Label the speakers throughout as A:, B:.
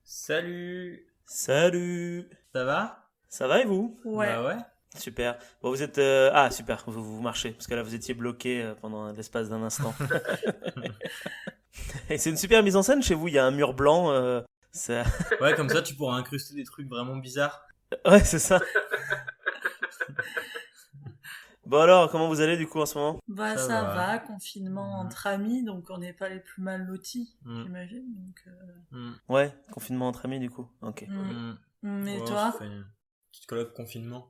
A: Salut.
B: Salut.
A: Ça va?
B: Ça va et vous?
C: Ouais.
A: Bah ouais.
B: Super. Bon, vous êtes... Ah, super, vous marchez, parce que là, vous étiez bloqué pendant l'espace d'un instant. Et c'est une super mise en scène chez vous, il y a un mur blanc. Ça...
A: Ouais, comme ça tu pourras incruster des trucs vraiment bizarres.
B: Ouais, c'est ça. Bon alors, comment vous allez du coup en ce moment?
C: Bah
A: Ça
C: ça
A: va.
C: va, confinement entre amis, donc on n'est pas les plus mal lotis,
A: Mm.
C: j'imagine. Donc,
A: Mm.
B: Ouais, confinement entre amis du coup. Ok.
C: Et
A: Ouais,
C: toi?
A: on se fait une petite colloque confinement.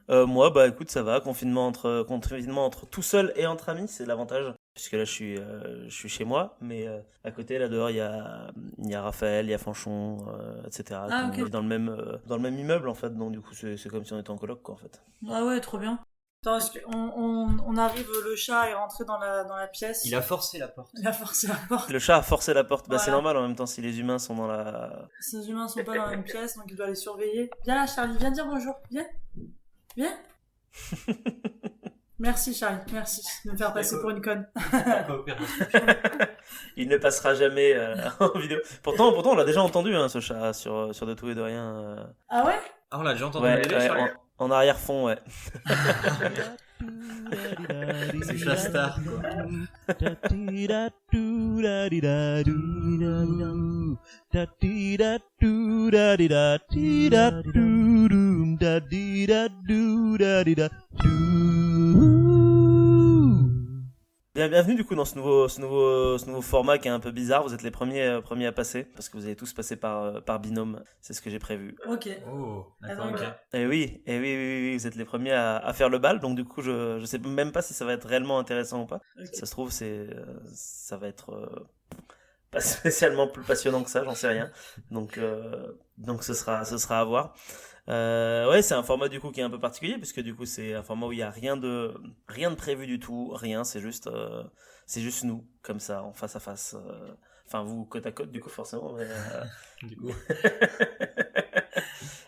B: Moi, bah écoute, ça va. Confinement entre tout seul et entre amis, c'est l'avantage. Puisque là, je suis chez moi, mais à côté, là dehors, il y a Raphaël, il y a Fanchon, etc.
C: Ah,
B: qui
C: ok.
B: vit dans le même immeuble en fait. Donc du coup, c'est comme si on était en coloc quoi en fait.
C: Ah ouais, trop bien. Attends, on arrive, le chat est rentré dans la pièce.
A: Il a forcé la porte.
C: Il a forcé la porte.
B: Le chat a forcé la porte. Bah c'est
C: Voilà.
B: normal en même temps si les humains sont dans la.
C: Ces humains sont pas dans la même pièce, donc il doit les surveiller. Viens là, Charlie, viens dire bonjour. Viens. Viens. Merci, Charlie, merci de me faire passer pour une conne.
B: Il ne passera jamais en vidéo. Pourtant, on l'a déjà entendu hein, ce chat sur de tout et de rien.
C: Ah ouais?
A: Ah, on l'a déjà entendu
B: Ouais,
A: bébé,
B: ouais,
A: Charlie.
B: en arrière-fond, ouais.
A: C'est Shastar, quoi.
B: Bienvenue du coup dans ce nouveau format qui est un peu bizarre. Vous êtes les premiers à passer parce que vous allez tous passer par binôme. C'est ce que j'ai prévu.
C: Ok.
A: Oh, d'accord,
C: Ah,
A: ok.
C: donc,
B: Et oui, vous êtes les premiers à faire le bal. Donc du coup, je sais même pas si ça va être réellement intéressant ou pas.
C: Ok.
B: Ça se trouve, ça va être pas spécialement plus passionnant que ça, j'en sais rien. Donc ce sera à voir. Ouais, c'est un format du coup qui est un peu particulier puisque du coup c'est un format où il y a rien de prévu du tout, rien. C'est juste nous comme ça en face à face. Enfin vous côte à côte du coup forcément. Mais,
A: Du coup.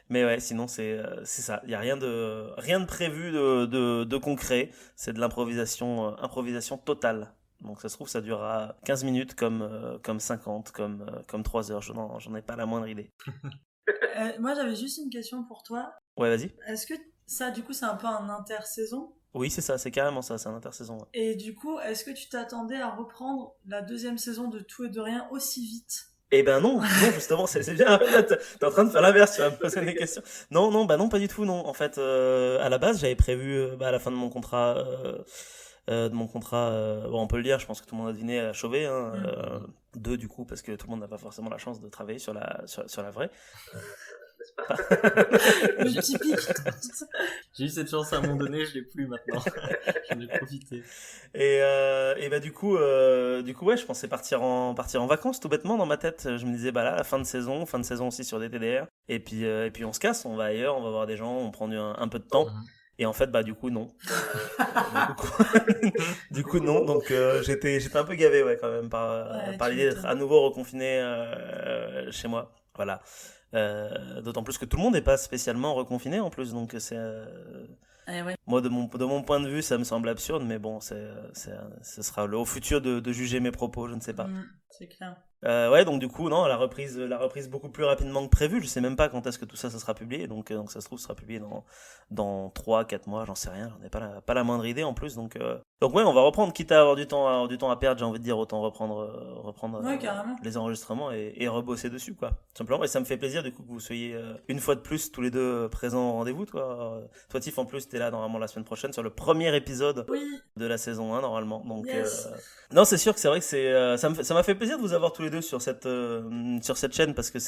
B: mais ouais, sinon c'est ça. Il y a rien de prévu de concret. C'est de improvisation totale. Donc ça se trouve ça durera 15 minutes comme 50, comme 3 heures. J'en ai pas la moindre idée.
C: Moi, j'avais juste une question pour toi.
B: Ouais, vas-y.
C: Est-ce que ça, du coup, c'est un peu un intersaison?
B: Oui, c'est ça, c'est carrément ça, c'est un intersaison. Ouais.
C: Et du coup, est-ce que tu t'attendais à reprendre la deuxième saison de Tout et de Rien aussi vite?
B: Eh ben non, justement, c'est bien. Là, t'es en train de faire l'inverse, tu vas me poser des questions. Non, bah non, pas du tout, non. En fait, à la base, j'avais prévu, à la fin de mon contrat, bon, on peut le dire, je pense que tout le monde a deviné à Chauvet, hein, deux du coup, parce que tout le monde n'a pas forcément la chance de travailler sur la vraie.
C: Le typique.
A: J'ai eu cette chance à un moment donné, je l'ai plus maintenant. J'en ai profité.
B: Et bah du coup ouais, je pensais partir en vacances tout bêtement dans ma tête. Je me disais bah là, fin de saison aussi sur des TDR. Et puis on se casse, on va ailleurs, on va voir des gens, on prend un peu de temps. Et en fait bah du coup non. Du coup non. Donc j'étais un peu gavé ouais quand même par l'idée d'être à nouveau reconfiné chez moi. Voilà. D'autant plus que tout le monde n'est pas spécialement reconfiné en plus, donc c'est
C: Ouais.
B: moi de mon point de vue ça me semble absurde, mais bon ce sera au futur de juger mes propos, je ne sais pas.
C: C'est clair.
B: Ouais, donc du coup non, la reprise beaucoup plus rapidement que prévu. Je sais même pas quand est-ce que tout ça sera publié, donc ça se trouve ça sera publié dans 3-4 mois, j'en sais rien, j'en ai pas la moindre idée en plus, donc ouais, on va reprendre, quitte à avoir du temps à perdre, j'ai envie de dire, autant reprendre
C: Ouais, carrément.
B: les enregistrements et rebosser dessus quoi, simplement. Et ça me fait plaisir du coup que vous soyez une fois de plus tous les deux présents au rendez-vous. Toi Tiff, en plus t'es là normalement la semaine prochaine sur le premier épisode
C: Oui.
B: de la saison 1 normalement, donc
C: Yes.
B: non, c'est sûr que c'est vrai que ça m'a fait plaisir de vous avoir tous les deux sur cette chaîne, parce que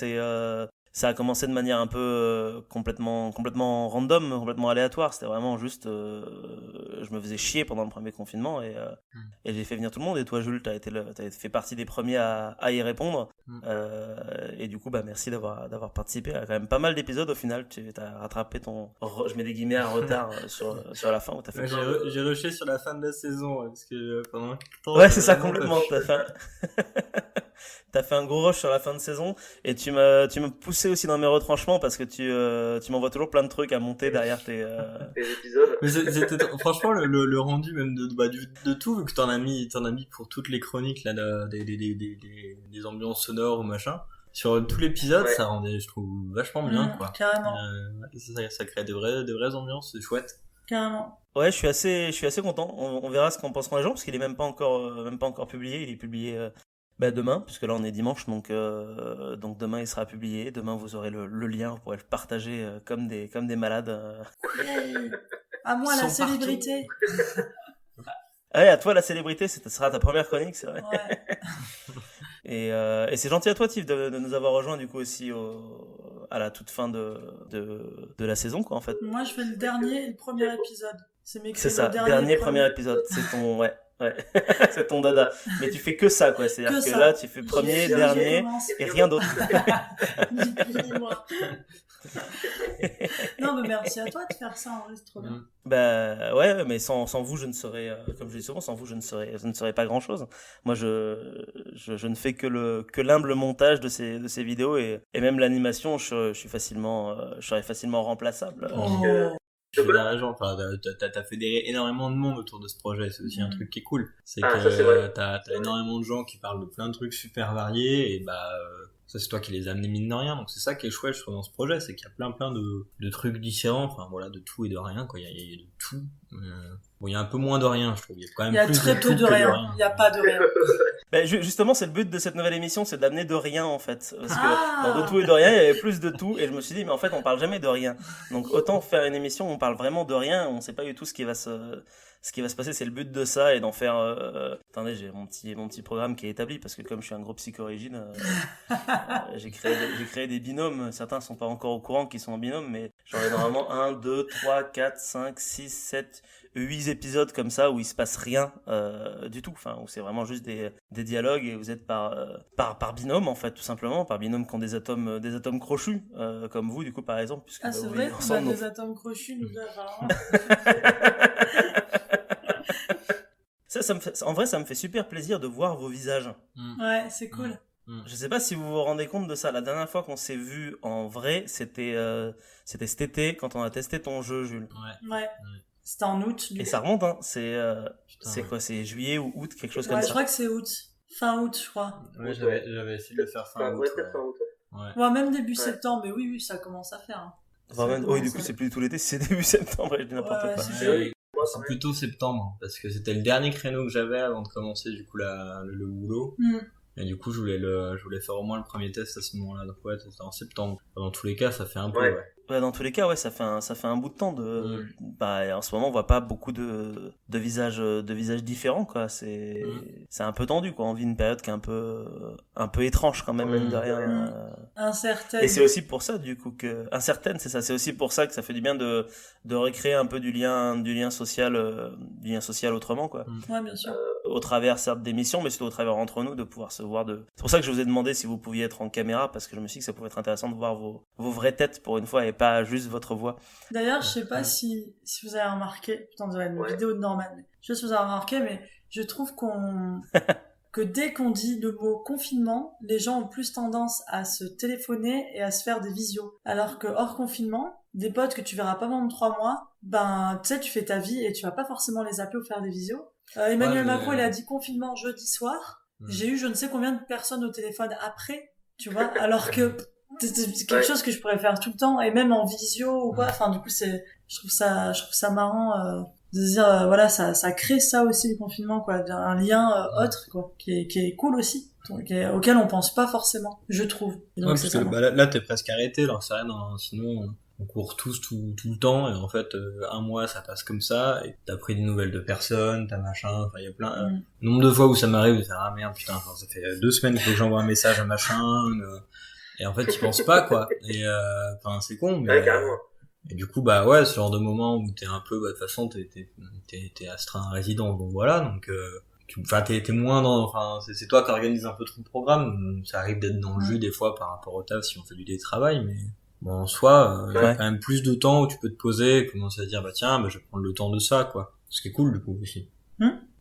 B: ça a commencé de manière un peu complètement random, complètement aléatoire. C'était vraiment juste je me faisais chier pendant le premier confinement et j'ai fait venir tout le monde. Et toi Jules, t'as fait partie des premiers à y répondre. Et du coup bah merci d'avoir participé à quand même pas mal d'épisodes au final. Tu as rattrapé je mets des guillemets à retard sur la fin où t'as fait
A: J'ai rushé sur la fin de la saison, parce que pendant quelques temps...
B: Ouais, c'est ça complètement. T'as fait un gros rush sur la fin de saison et tu m'as poussé aussi dans mes retranchements parce que tu m'envoies toujours plein de trucs à monter derrière tes épisodes.
A: Mais c'était franchement le rendu même de tout, vu que t'en as mis pour toutes les chroniques là, des ambiances sonores ou machin. Sur tout l'épisode,
D: Ouais.
A: ça rendait, je trouve, vachement bien, quoi.
C: Carrément,
A: Ça crée de vraies ambiances, c'est chouette.
C: carrément.
B: Ouais, je suis assez content. On verra ce qu'en penseront les gens parce qu'il est même pas encore publié. Il est publié demain, puisque là on est dimanche, donc demain il sera publié. Demain vous aurez le lien, vous pourrez le partager comme des malades.
C: Yay. À moi,
A: Ils
C: la
A: sont partout.
C: célébrité.
B: Ah ouais, à toi la célébrité, ce sera ta première chronique, c'est vrai.
C: Ouais.
B: Et c'est gentil à toi, Tiff, de nous avoir rejoint du coup aussi à la toute fin de la saison, quoi, en fait.
C: Moi, je fais le dernier et le premier épisode. C'est mes
B: C'est
C: créneaux,
B: ça, dernier
C: et
B: premier épisode, c'est ton, ouais, c'est ton dada. Mais tu fais que ça, quoi. C'est-à-dire
C: Que
B: que
C: ça.
B: là, tu fais premier,
C: J'ai
B: dernier
C: commencé.
B: et rien d'autre.
C: Ni plus ni moins. Non, mais merci à toi de faire ça, en vrai, c'est trop bien.
B: Bah ouais, mais sans vous, je ne serais, comme je dis souvent, sans vous, je ne serais pas grand-chose. Moi, je ne fais que l'humble montage de ces vidéos et même l'animation, je serais facilement remplaçable.
C: Oh.
A: Je suis raison, enfin, t'as fédéré énormément de monde autour de ce projet, c'est aussi un truc qui est cool. C'est
D: Ah,
A: que
D: ça, c'est vrai.
A: t'as énormément de gens qui parlent de plein de trucs super variés, et ça c'est toi qui les as amenés mine de rien, donc c'est ça qui est chouette, je trouve, dans ce projet, c'est qu'il y a plein de trucs différents, enfin voilà, de tout et de rien, quoi, il y a de tout. Bon, il y a un peu moins de rien, je trouve, il y a quand même
C: Il y a
A: plus
C: très
A: de
C: peu
A: tout
C: de
A: que
C: rien. Il n'y a pas de rien.
B: Ben, justement, c'est le but de cette nouvelle émission, c'est d'amener de rien en fait. Parce que
C: Ah.
B: dans De tout et de rien, il y avait plus de tout. Et je me suis dit, mais en fait, on parle jamais de rien. Donc autant faire une émission où on parle vraiment de rien, on sait pas du tout ce qui va se passer. C'est le but de ça et d'en faire. Attendez, j'ai mon petit programme qui est établi parce que comme je suis un gros psychorigine, j'ai créé des binômes. Certains sont pas encore au courant qu'ils sont en binôme, mais j'en ai normalement 1, 2, 3, 4, 5, 6, 7, 8 épisodes comme ça où il se passe rien du tout, enfin où c'est vraiment juste des dialogues et vous êtes par binôme en fait, tout simplement, par binôme qui ont des atomes crochus comme vous du coup par exemple, puisque
C: Ah, c'est
B: vous
C: vrai,
B: vivez
C: on a
B: ensemble,
C: des
B: donc-
C: atomes crochus, nous deux, apparemment.
B: En vrai ça me fait super plaisir de voir vos visages.
C: Ouais, c'est cool.
B: Je sais pas si vous vous rendez compte de ça, la dernière fois qu'on s'est vu en vrai c'était cet été quand on a testé ton jeu, Jules.
C: Ouais. C'était en août.
B: Et ça remonte, hein, c'est
A: Putain,
B: quoi, c'est juillet ou août, quelque chose
C: Ouais,
B: comme
C: je
B: ça.
C: crois que c'est août. Fin août, je crois.
A: Ouais, j'avais essayé de le faire fin
D: Enfin,
A: août,
D: ouais, peut-être en août.
A: ouais.
C: Ouais, même début
D: Ouais.
C: septembre, mais oui, ça commence à faire. Hein.
B: Enfin, même- oui, du coup, c'est plus tout l'été, c'est début septembre, je dis n'importe
C: Ouais,
B: quoi.
C: c'est
A: Ouais,
D: Oui, moi,
A: c'est plutôt septembre, parce que c'était le dernier créneau que j'avais avant de commencer du coup le boulot.
C: Mm.
A: Et du coup, je voulais faire au moins le premier test à ce moment-là. Donc ouais, c'était en septembre. Dans tous les cas, ça fait un peu,
D: Ouais.
A: ouais.
B: Ouais, dans tous les cas, ouais, ça fait un bout de temps bah, en ce moment, on voit pas beaucoup de visages différents, quoi. C'est un peu tendu, quoi. On vit une période qui est un peu étrange, quand même, mine de rien.
C: Incertaine.
B: Et c'est aussi pour ça, du coup, incertaine, c'est ça. C'est aussi pour ça que ça fait du bien de recréer un peu du lien social autrement, quoi.
C: Ouais, bien sûr.
B: Au travers, certes, d'émissions, mais surtout au travers entre nous, de pouvoir se voir C'est pour ça que je vous ai demandé si vous pouviez être en caméra, parce que je me suis dit que ça pouvait être intéressant de voir vos vraies têtes pour une fois et pas juste votre voix.
C: D'ailleurs, je sais pas si vous avez remarqué, putain, on dirait une
D: Ouais.
C: vidéo de Norman, mais je sais pas si vous avez remarqué, mais je trouve que dès qu'on dit le mot confinement, les gens ont plus tendance à se téléphoner et à se faire des visios. Alors que hors confinement, des potes que tu verras pas pendant 3 mois, ben, tu sais, tu fais ta vie et tu vas pas forcément les appeler ou faire des visios. Emmanuel
A: Ouais, mais-
C: Macron, il a dit confinement jeudi soir. J'ai eu je ne sais combien de personnes au téléphone après, tu vois, alors que c'est quelque chose que je pourrais faire tout le temps et même en visio ou quoi. Enfin, du coup, je trouve ça marrant de se dire voilà, ça crée ça aussi le confinement, quoi, un lien autre, quoi, qui est cool aussi, auquel on pense pas forcément, je trouve. Et donc,
A: Ouais,
C: c'est
A: parce que
C: ça.
A: là t'es presque arrêté, alors c'est rien, sinon on court tous tout le temps, et en fait un mois ça passe comme ça, et t'as pris des nouvelles de personnes, t'as machin, enfin il y a plein nombre de fois où ça m'arrive de faire ah merde putain, enfin, ça fait 2 semaines qu'il faut que j'envoie un message à machin, et en fait tu penses pas quoi, et enfin c'est con, mais
D: Ouais, carrément.
A: et du coup bah ouais, ce genre de moment où t'es un peu, bah de toute façon t'es astreint à résidence, donc voilà, donc enfin t'es moins dans, enfin c'est toi qui organise un peu tout le programme, ça arrive d'être dans le jus des fois par rapport au taf si on fait du télétravail, mais bon en soi il y a
B: Ouais.
A: quand même plus de temps où tu peux te poser et commencer à dire bah tiens, bah je vais prendre le temps de ça, quoi, ce qui est cool du coup aussi.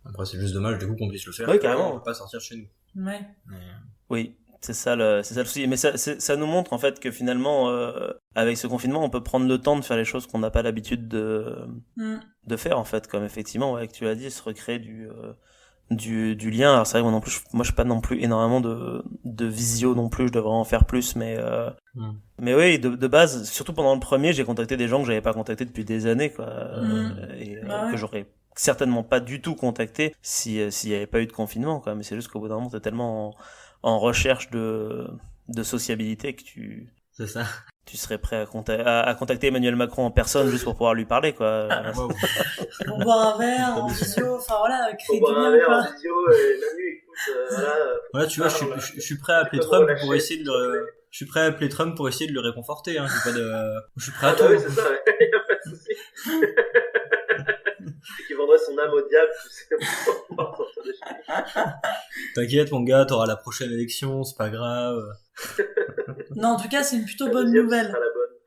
A: Après c'est juste dommage du coup qu'on puisse le faire,
B: Oui, carrément.
A: on peut pas sortir chez nous,
C: Ouais.
A: mais
B: Oui, c'est ça le souci. Mais ça nous montre en fait que finalement, avec ce confinement, on peut prendre le temps de faire les choses qu'on n'a pas l'habitude de faire en fait, comme effectivement, ouais, que tu l'as dit, se recréer du lien. Alors c'est vrai que moi non plus, moi je suis pas non plus énormément de visio non plus, je devrais en faire plus, mais oui, de base, surtout pendant le premier, j'ai contacté des gens que j'avais pas contactés depuis des années, quoi, que j'aurais certainement pas du tout contacté s'il y avait pas eu de confinement, quoi. Mais c'est juste qu'au bout d'un moment, t'es tellement en recherche de sociabilité que
A: c'est ça.
B: Tu serais prêt à contacter Emmanuel Macron en personne juste pour pouvoir lui parler, quoi.
C: Pour boire un verre en visio, enfin voilà, créer du lien,
D: quoi.
C: quoi.
D: En visio, Manu, écoute,
A: voilà, tu vois, je suis prêt à appeler Trump pour essayer de le... Je suis prêt à appeler Trump pour essayer de le réconforter, hein. Je suis prêt à tout.
D: Oui, c'est ça, ouais. Y a pas de souci. Qui vendrait son âme au diable, tu sais, pour pouvoir sortir de chez lui.
A: T'inquiète, mon gars, t'auras la prochaine élection, c'est pas grave.
C: Non, en tout cas, c'est une plutôt bonne nouvelle.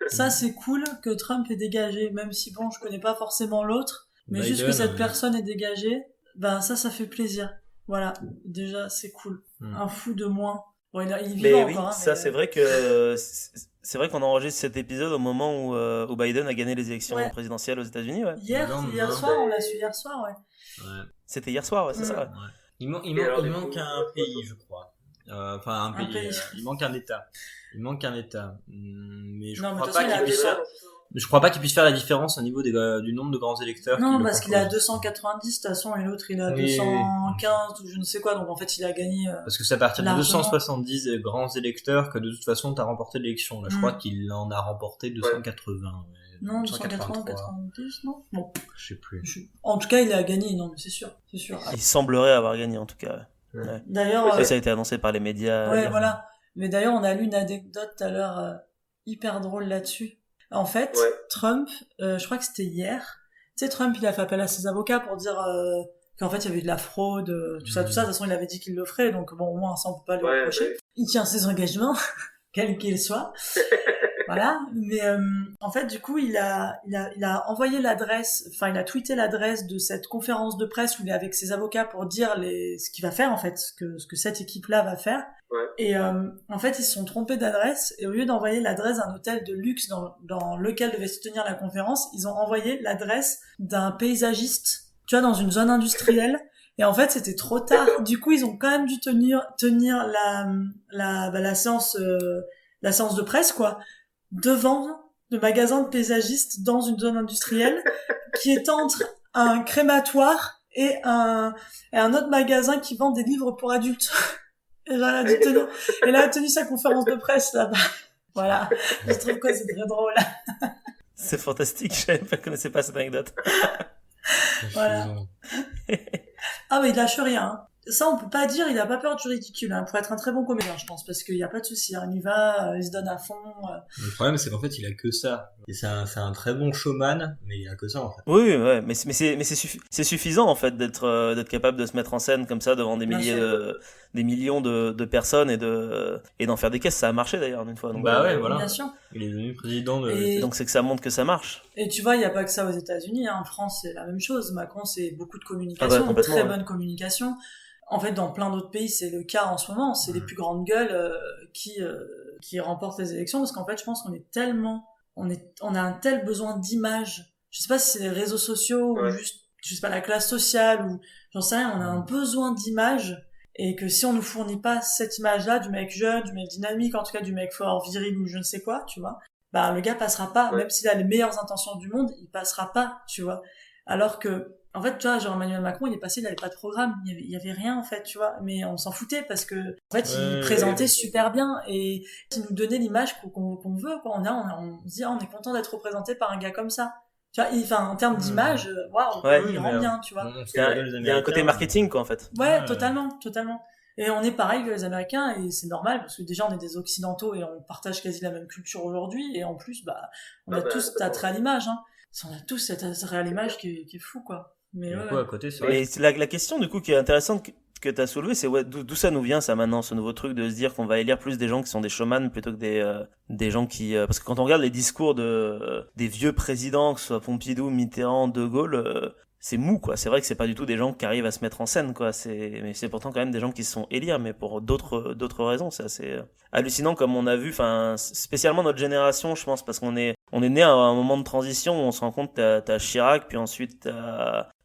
C: Ça, c'est cool que Trump est dégagé, même si bon, je connais pas forcément l'autre, mais Biden, juste que cette personne est dégagée, ben ça fait plaisir. Voilà, déjà, c'est cool. Un fou de moins. Bon, il est vivant encore, hein,
B: ça, mais... c'est vrai que c'est vrai qu'on enregistre cet épisode au moment où Biden a gagné les élections présidentielles aux États-Unis, ouais.
C: Hier soir, on l'a su hier soir, ouais.
B: C'était hier soir, ouais, c'est ça. Ouais.
A: Il manque un pays, je crois. Enfin, un pays. Il manque un État. Mais je crois pas qu'il puisse faire la différence au niveau du nombre de grands électeurs.
C: Non, parce qu'il a 290 de toute façon et l'autre il a 215 ou je ne sais quoi, donc en fait il a gagné.
A: Parce que c'est à partir de 270 grands électeurs que de toute façon t'as remporté l'élection. Là, je crois qu'il en a remporté 280. Ouais.
C: Non, 280, 90, non. Bon,
A: je sais plus.
C: En tout cas, il a gagné, non, mais c'est sûr.
B: Il semblerait avoir gagné en tout cas. Ouais.
C: D'ailleurs,
B: ça a été annoncé par les médias.
C: Ouais, voilà. Mais d'ailleurs, on a lu une anecdote tout à l'heure hyper drôle là-dessus. En fait, Trump, je crois que c'était hier. Tu sais, Trump, il a fait appel à ses avocats pour dire qu'en fait, il y avait eu de la fraude, tout ça. De toute façon, il avait dit qu'il le ferait, donc bon, au moins, ça, on peut pas lui reprocher. Ouais. Il tient ses engagements, quels qu'ils soient. Voilà. Mais en fait, du coup, il a envoyé l'adresse, enfin, il a tweeté l'adresse de cette conférence de presse où il est avec ses avocats pour dire ce qu'il va faire, en fait, ce que cette équipe-là va faire. Ouais. Et en fait, ils se sont trompés d'adresse et au lieu d'envoyer l'adresse d'un hôtel de luxe dans lequel devait se tenir la conférence, ils ont envoyé l'adresse d'un paysagiste, tu vois, dans une zone industrielle. Et en fait, c'était trop tard. Du coup, ils ont quand même dû tenir la séance de presse, quoi, devant le magasin de paysagiste dans une zone industrielle qui est entre un crématoire et un autre magasin qui vend des livres pour adultes. Et là, elle a tenu sa conférence de presse là-bas. Voilà. Je trouve que c'est très drôle.
B: C'est fantastique. Je ne connaissais pas cette anecdote.
C: Voilà. Ah, mais il lâche rien. Hein. Ça, on peut pas dire, il a pas peur du ridicule, hein, pour être un très bon comédien, je pense, parce qu'il y a pas de souci, hein, il y va, il se donne à fond.
A: Le problème, c'est qu'en fait, il a que ça. Et c'est un très bon showman, mais il a que ça, en fait.
B: Oui, ouais, mais c'est suffisant, en fait, d'être capable de se mettre en scène comme ça devant des millions de personnes et d'en faire des caisses. Ça a marché, d'ailleurs, une fois. Donc,
A: ouais, voilà.
C: Bien sûr.
A: Il est devenu président
B: Donc, c'est que ça montre que ça marche.
C: Et tu vois, il y a pas que ça aux États-Unis, hein. En France, c'est la même chose. Macron, c'est beaucoup de communication, très bonne communication. En fait, dans plein d'autres pays, c'est le cas en ce moment. C'est les plus grandes gueules qui remportent les élections, parce qu'en fait, je pense qu'on est tellement, on a un tel besoin d'image. Je sais pas si c'est les réseaux sociaux ou juste, je sais pas, la classe sociale ou j'en sais rien. On a un besoin d'image et que si on nous fournit pas cette image-là du mec jeune, du mec dynamique, en tout cas du mec fort, viril ou je ne sais quoi, tu vois, bah le gars passera pas. Même s'il a les meilleures intentions du monde, il passera pas, tu vois. Alors que en fait, tu vois, genre Emmanuel Macron, il est passé, il avait pas de programme, il y avait rien en fait, tu vois, mais on s'en foutait parce que en fait, il présentait super bien et il nous donnait l'image qu'on veut, quoi. On se dit, on est content d'être représenté par un gars comme ça. Tu vois, enfin, en termes d'image, waouh, il rend bien, tu vois.
B: Il y a un côté marketing, quoi, en fait.
C: Ouais, totalement. Et on est pareil que les Américains, et c'est normal, parce que déjà, on est des Occidentaux et on partage quasi la même culture aujourd'hui, et en plus, on a tous cet attrait à l'image, hein. On a tous cet attrait à l'image qui est fou, quoi. Mais
A: ouais. À côté, c'est
B: et la question, du coup, qui est intéressante que t'as soulevée, c'est d'où ça nous vient, ça, maintenant, ce nouveau truc de se dire qu'on va élire plus des gens qui sont des showman plutôt que des gens qui... parce que quand on regarde les discours des vieux présidents, que ce soit Pompidou, Mitterrand, De Gaulle, c'est mou, quoi. C'est vrai que c'est pas du tout des gens qui arrivent à se mettre en scène, quoi. Mais c'est pourtant quand même des gens qui se sont élire, mais pour d'autres raisons. C'est assez hallucinant, comme on a vu, enfin, spécialement notre génération, je pense, parce qu'on est on est né à un moment de transition où on se rend compte t'as Chirac, puis ensuite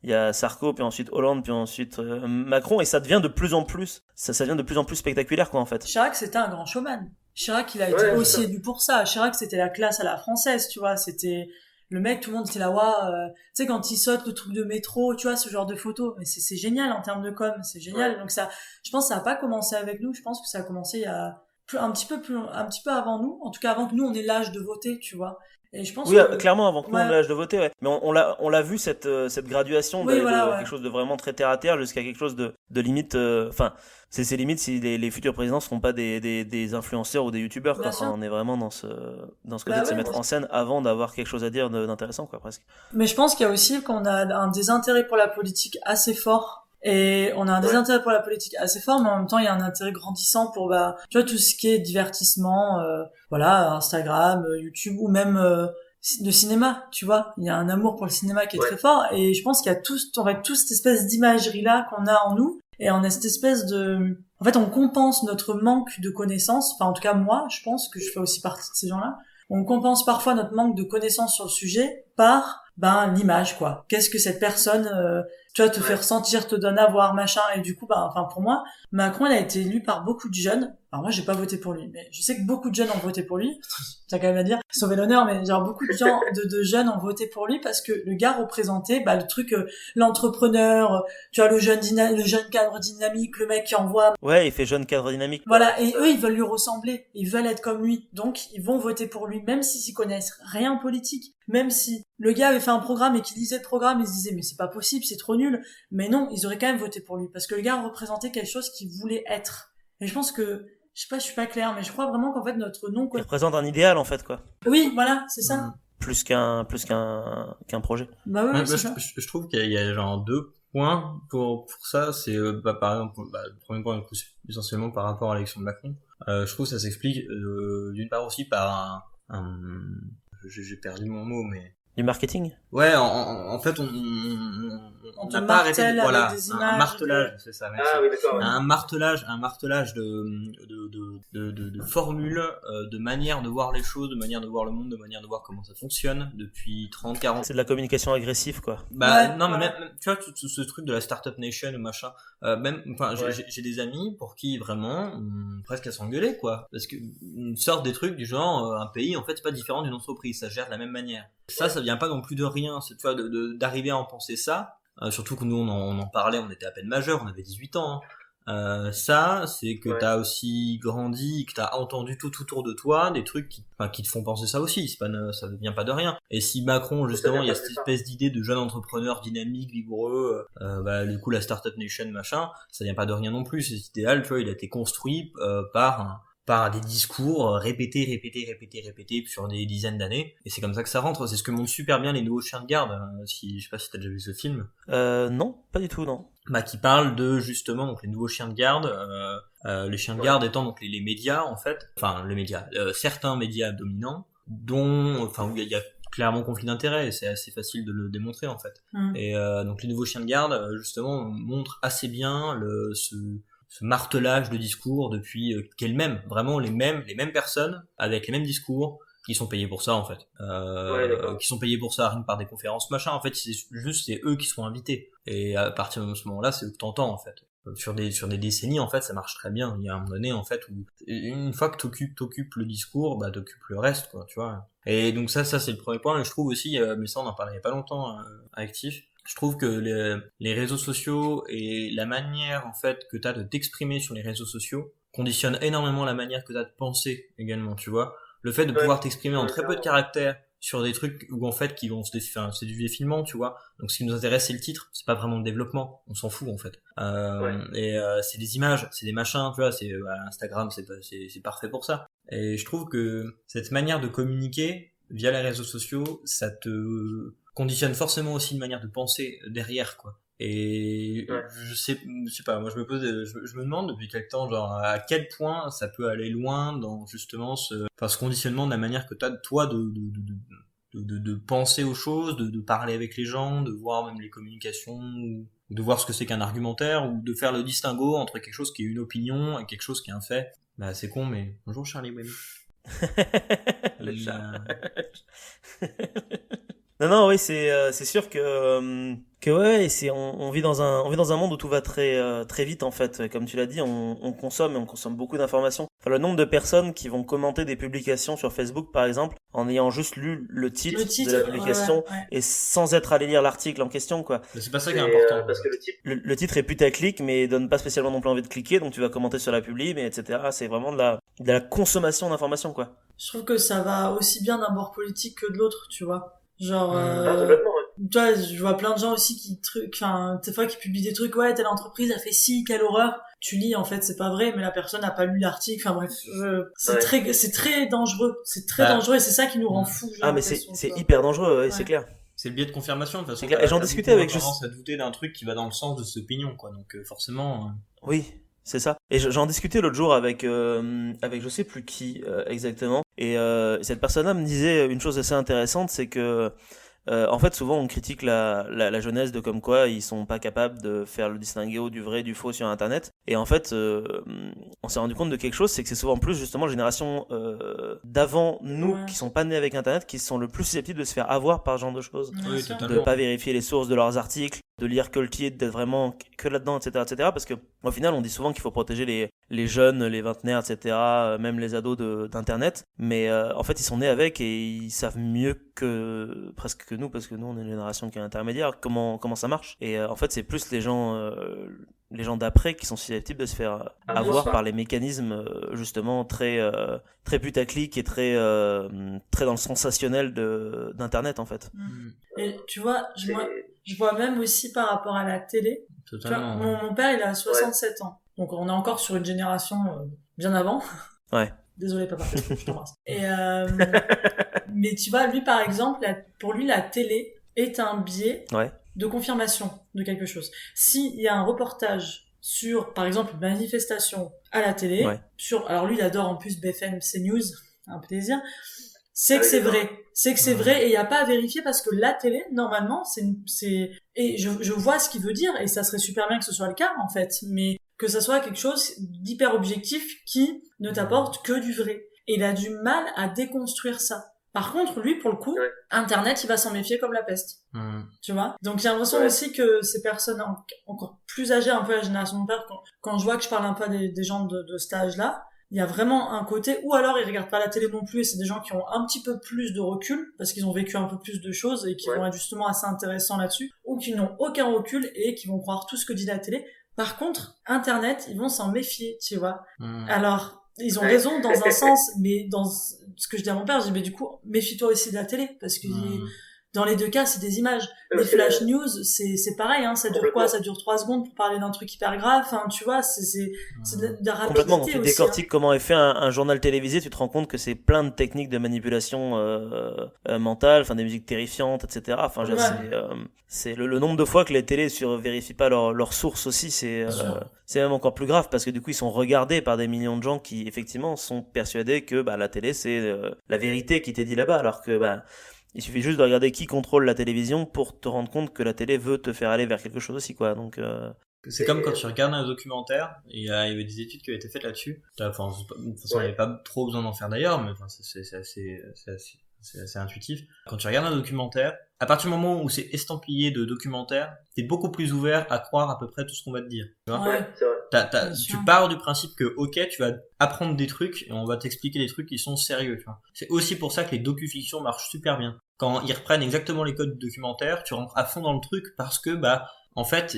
B: il y a Sarko, puis ensuite Hollande, puis ensuite Macron, et ça devient de plus en plus, ça devient de plus en plus spectaculaire, quoi, en fait.
C: Chirac, c'était un grand showman. Chirac, il a été aussi élu pour ça. Chirac, c'était la classe à la française, tu vois. C'était le mec, tout le monde était là, tu sais, quand il saute le truc de métro, tu vois, ce genre de photos. Mais c'est génial en termes de com, c'est génial. Ouais. Donc ça, je pense que ça a pas commencé avec nous. Je pense que ça a commencé il y a un petit peu avant nous. En tout cas, avant que nous, on ait l'âge de voter, tu vois. Et je pense
B: clairement, avant que nous, on ait l'âge de voter, ouais. Mais on l'a vu, cette graduation d'aller de quelque chose de vraiment très terre à terre jusqu'à quelque chose de limite, c'est limite si les futurs présidents seront pas des influenceurs ou des youtubeurs, quoi. Enfin, on est vraiment dans ce côté de se mettre en scène avant d'avoir quelque chose à dire d'intéressant, quoi, presque.
C: Mais je pense qu'il y a aussi qu'on a un désintérêt pour la politique assez fort. Et on a un désintérêt pour la politique assez fort, mais en même temps, il y a un intérêt grandissant pour, tu vois, tout ce qui est divertissement, Instagram, YouTube, ou même de cinéma, tu vois. Il y a un amour pour le cinéma qui est très fort, et je pense qu'il y a on aurait tous cette espèce d'imagerie-là qu'on a en nous, et on a cette espèce en fait, on compense notre manque de connaissances, enfin, en tout cas, moi, je pense que je fais aussi partie de ces gens-là. On compense parfois notre manque de connaissances sur le sujet par, l'image, quoi. Qu'est-ce que cette personne, tu vois, te fait ressentir, te donne à voir, machin. Et du coup, pour moi, Macron, il a été élu par beaucoup de jeunes. Alors moi, j'ai pas voté pour lui, mais je sais que beaucoup de jeunes ont voté pour lui. T'as quand même à dire, sauver l'honneur, mais genre beaucoup de gens, de jeunes ont voté pour lui parce que le gars représentait, le truc, l'entrepreneur, tu vois, le jeune cadre dynamique, le mec qui envoie.
B: Ouais, il fait jeune cadre dynamique.
C: Voilà. Et eux, ils veulent lui ressembler. Ils veulent être comme lui. Donc, ils vont voter pour lui, même s'ils connaissent rien en politique. Même si le gars avait fait un programme et qu'il lisait le programme, ils se disaient, mais c'est pas possible, c'est trop nul. Mais non, ils auraient quand même voté pour lui parce que le gars représentait quelque chose qu'il voulait être. Et je pense que, je sais pas, je suis pas claire, mais je crois vraiment qu'en fait notre nom...
B: Il représente un idéal, en fait, quoi.
C: Oui, voilà, c'est ça.
B: Plus qu'un projet.
A: Je trouve qu'il y a genre deux points pour ça. C'est par exemple, le premier point, c'est essentiellement par rapport à l'élection de Macron. Je trouve que ça s'explique d'une part aussi par j'ai perdu mon mot, mais
B: du marketing.
A: Ouais, en fait, on n'a pas arrêté un martelage, c'est ça. Merci.
D: Ah oui, d'accord.
A: Un martelage de formules, de manière de voir les choses, de manière de voir le monde, de manière de voir comment ça fonctionne depuis 30, 40.
B: C'est de la communication agressive, quoi.
A: Mais même, tu vois, tout ce truc de la Startup Nation ou machin, j'ai des amis pour qui vraiment, presque à s'engueuler, quoi. Parce que, ils sortent des trucs du genre, un pays, en fait, c'est pas différent d'une entreprise, ça gère de la même manière. Ça vient pas non plus de rien, tu vois, d'arriver à en penser ça, surtout que nous on en parlait, on était à peine majeurs, on avait 18 ans, ça c'est que t'as aussi grandi, que t'as entendu tout autour de toi des trucs qui te font penser ça aussi, ça ne vient pas de rien. Et si Macron justement, il y a cette espèce d'idée de jeune entrepreneur dynamique, vigoureux, du coup la Startup Nation machin, ça vient pas de rien non plus, cet idéal, tu vois, il a été construit par des discours répétés sur des dizaines d'années, et c'est comme ça que ça rentre. C'est ce que montrent super bien les nouveaux chiens de garde, je sais pas si t'as déjà vu ce film.
B: Non, pas du tout, non.
A: Qui parle de justement donc les nouveaux chiens de garde, les chiens de garde étant donc les médias en fait, certains médias dominants où il y a clairement conflit d'intérêts, et c'est assez facile de le démontrer en fait. Et donc les nouveaux chiens de garde justement montrent assez bien ce martelage de discours depuis qu'elles-mêmes, vraiment les mêmes personnes avec les mêmes discours qui sont payés pour ça en fait, qui sont payés pour ça rien que par des conférences machin. En fait, c'est eux qui sont invités, et à partir de ce moment-là, c'est eux que t'entends en fait. Sur des décennies en fait, ça marche très bien. Il y a un moment donné en fait où une fois que t'occupes le discours, t'occupes le reste, quoi, tu vois. Et donc ça c'est le premier point. Et je trouve aussi, mais ça on en parlait il y a pas longtemps à Actif. Je trouve que les réseaux sociaux et la manière en fait que t'as de t'exprimer sur les réseaux sociaux conditionne énormément la manière que t'as de penser également, tu vois. Le fait de pouvoir t'exprimer en très peu de caractères sur des trucs où en fait c'est du défilement, tu vois. Donc ce qui nous intéresse c'est le titre, c'est pas vraiment le développement, on s'en fout en fait. Et c'est des images, c'est des machins, tu vois, Instagram c'est parfait pour ça. Et je trouve que cette manière de communiquer via les réseaux sociaux, ça te conditionne forcément aussi une manière de penser derrière, quoi. Et je sais pas, moi je me demande depuis quelque temps, genre à quel point ça peut aller loin dans justement ce conditionnement de la manière que t'as de toi de penser aux choses, de parler avec les gens, de voir même les communications, ou de voir ce que c'est qu'un argumentaire, ou de faire le distinguo entre quelque chose qui est une opinion et quelque chose qui est un fait. C'est con, mais bonjour Charlie Webb.
B: Le chat. Non, oui, c'est sûr que ouais, on vit dans un monde où tout va très vite en fait. Comme tu l'as dit, on consomme et on consomme beaucoup d'informations. Enfin, le nombre de personnes qui vont commenter des publications sur Facebook par exemple en ayant juste lu le titre de la publication et sans être allé lire l'article en question quoi.
A: Mais c'est pas ça qui est important.
D: Parce que
B: Le titre est putaclic mais donne pas spécialement non plus envie de cliquer, donc tu vas commenter sur la publi, mais etc. C'est vraiment de la consommation d'informations quoi.
C: Je trouve que ça va aussi bien d'un bord politique que de l'autre, tu vois. Genre,
D: complètement, ouais.
C: tu vois, je vois plein de gens aussi des fois qui publient des trucs, ouais, telle entreprise a fait ci, quelle horreur. Tu lis, en fait, c'est pas vrai, mais la personne n'a pas lu l'article. Enfin bref, c'est très dangereux. C'est très dangereux et c'est ça qui nous rend fous.
B: Mais c'est hyper dangereux, ouais. C'est clair.
A: C'est le biais de confirmation, de toute façon.
B: Et j'en discutais avec
A: tendance à douter d'un truc qui va dans le sens de cette opinion, quoi. Donc, forcément.
B: Oui. C'est ça. Et j'en discutais l'autre jour avec je sais plus qui exactement. Et cette personne-là me disait une chose assez intéressante, c'est que en fait souvent on critique la jeunesse de comme quoi ils sont pas capables de faire le distinguo du vrai du faux sur Internet. Et en fait on s'est rendu compte de quelque chose, c'est que c'est souvent plus justement la génération d'avant nous qui sont pas nés avec Internet qui sont le plus susceptibles de se faire avoir par ce genre de choses.
A: Oui,
B: De pas vérifier les sources de leurs articles, de lire que le titre, d'être vraiment que là-dedans, etc., etc. Parce que au final, on dit souvent qu'il faut protéger les jeunes, les vingtenaires, etc., même les ados d'Internet. Mais en fait, ils sont nés avec et ils savent mieux que presque que nous, parce que nous, on est une génération qui est intermédiaire. Comment ça marche. Et en fait, c'est plus les gens d'après qui sont susceptibles de se faire avoir par les mécanismes justement très putaclic et très dans le sensationnel d'internet en fait.
C: Et tu vois, je vois même aussi par rapport à la télé.
A: Totalement.
C: Tu vois, mon père il a 67 ans, donc on est encore sur une génération bien avant.
B: Ouais.
C: Désolé papa, je t'embrasse. Et mais tu vois, lui par exemple, pour lui la télé est un biais de confirmation de quelque chose. S'il y a un reportage sur, par exemple, une manifestation à la télé, alors lui il adore en plus BFM CNews, un plaisir, c'est que c'est vrai. C'est que c'est vrai et il n'y a pas à vérifier parce que la télé, normalement, et je vois ce qu'il veut dire et ça serait super bien que ce soit le cas, en fait, mais que ça soit quelque chose d'hyper objectif qui ne t'apporte que du vrai. Et il a du mal à déconstruire ça. Par contre, lui, pour le coup, Internet, il va s'en méfier comme la peste. Tu vois? Donc, j'ai l'impression aussi que ces personnes encore plus âgées, un peu à la génération de mon père, quand je vois que je parle un peu des gens de cet âge-là, il y a vraiment un côté, ou alors ils regardent pas la télé non plus et c'est des gens qui ont un petit peu plus de recul parce qu'ils ont vécu un peu plus de choses et qui vont être justement assez intéressants là-dessus, ou qui n'ont aucun recul et qui vont croire tout ce que dit la télé. Par contre, Internet, ils vont s'en méfier, tu vois. Alors, ils ont raison dans un sens, mais dans ce que je dis à mon père, je dis, mais du coup, méfie-toi aussi de la télé parce que dans les deux cas, c'est des images. Les flash news, c'est pareil, hein. Ça dure quoi? Ça dure 3 secondes pour parler d'un truc hyper grave. Enfin, tu vois, c'est de la rapidité
B: complètement. Quand tu
C: aussi,
B: décortiques comment est fait un journal télévisé, tu te rends compte que c'est plein de techniques de manipulation mentale, enfin des musiques terrifiantes, etc. Enfin, c'est le nombre de fois que les télés vérifient pas leurs sources aussi, c'est même encore plus grave parce que du coup ils sont regardés par des millions de gens qui effectivement sont persuadés que la télé c'est la vérité qui t'est dit là-bas, alors que il suffit juste de regarder qui contrôle la télévision pour te rendre compte que la télé veut te faire aller vers quelque chose aussi, quoi. Donc,
A: c'est comme quand tu regardes un documentaire, et il y avait des études qui avaient été faites là-dessus. Enfin, de toute façon, il n'y avait pas trop besoin d'en faire d'ailleurs, mais enfin, c'est assez intuitif. Quand tu regardes un documentaire, à partir du moment où c'est estampillé de documentaire, t'es beaucoup plus ouvert à croire à peu près tout ce qu'on va te dire. Tu vois
D: c'est vrai.
A: Tu pars du principe que, ok, tu vas apprendre des trucs et on va t'expliquer des trucs qui sont sérieux, tu vois. C'est aussi pour ça que les docu-fictions marchent super bien. Quand ils reprennent exactement les codes du documentaire, tu rentres à fond dans le truc parce que, en fait,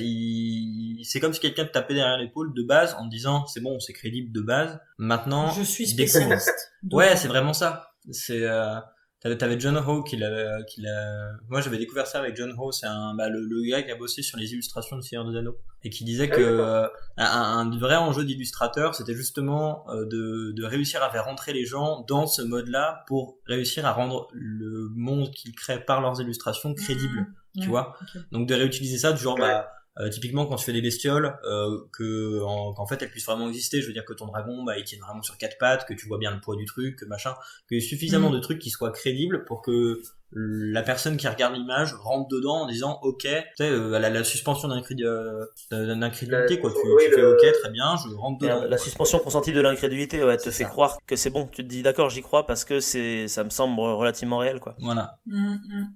A: c'est comme si quelqu'un te tapait derrière l'épaule de base en te disant, c'est bon, c'est crédible de base. Maintenant,
C: je suis spécialiste.
A: Ouais, c'est vraiment ça. T'avais John Ho moi j'avais découvert ça avec John Ho, c'est le gars qui a bossé sur les illustrations de Seigneur des Anneaux et qui disait que un vrai enjeu d'illustrateur c'était justement de réussir à faire rentrer les gens dans ce mode-là pour réussir à rendre le monde qu'ils créent par leurs illustrations crédible, tu vois. Donc de réutiliser ça du genre typiquement quand tu fais des bestioles qu'en fait elles puissent vraiment exister, je veux dire que ton dragon il tienne vraiment sur 4 pattes, que tu vois bien le poids du truc, que machin, qu'il y ait suffisamment de trucs qui soient crédibles pour que la personne qui regarde l'image rentre dedans en disant ok, tu sais, elle a la suspension d'incrédulité, quoi. Tu fais ok, très bien, je rentre dedans.
B: La suspension consentie de l'incrédulité, ouais, te fait croire que c'est bon. Tu te dis d'accord, j'y crois parce que ça me semble relativement réel, quoi.
A: Voilà.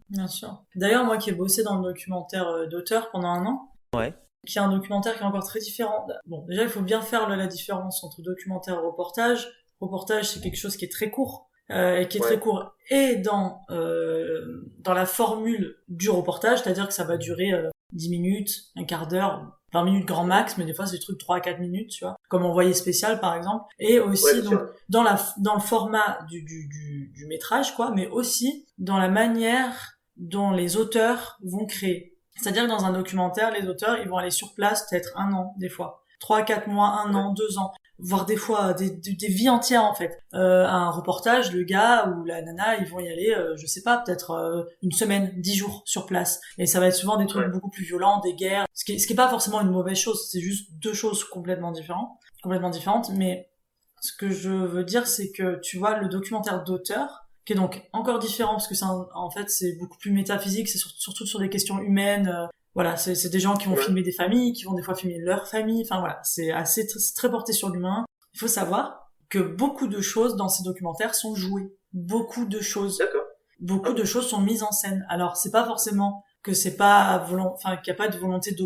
C: Bien sûr. D'ailleurs, moi qui ai bossé dans le documentaire d'auteur pendant 1 an,
B: ouais,
C: qui est un documentaire qui est encore très différent. Bon, déjà, il faut bien faire la différence entre documentaire et reportage. Reportage, c'est quelque chose qui est très court, et qui est très court, et dans la formule du reportage, c'est-à-dire que ça va durer 10 minutes, un quart d'heure, 20 minutes grand max, mais des fois c'est des trucs 3 à 4 minutes, tu vois, comme Envoyé spécial par exemple, et aussi donc dans le format du métrage, quoi, mais aussi dans la manière dont les auteurs vont créer. C'est-à-dire que dans un documentaire, les auteurs, ils vont aller sur place peut-être 1 an, des fois. 3 à 4 mois, 1 an, 2 ans. Voire des fois des vies entières, en fait. Un reportage, le gars ou la nana, ils vont y aller, je sais pas, peut-être 1 semaine, 10 jours sur place. Et ça va être souvent des trucs beaucoup plus violents, des guerres. Ce qui est pas forcément une mauvaise chose, c'est juste 2 choses complètement différentes. Mais ce que je veux dire, c'est que, tu vois, le documentaire d'auteur, qui est donc encore différent parce que en fait c'est beaucoup plus métaphysique, c'est surtout sur des questions humaines, voilà, c'est des gens qui vont filmer des familles, qui vont des fois filmer leur famille, enfin voilà, c'est très porté sur l'humain. Il faut savoir que beaucoup de choses dans ces documentaires sont jouées, beaucoup de choses sont mises en scène. Alors c'est pas forcément que c'est pas qu'il y a pas de volonté que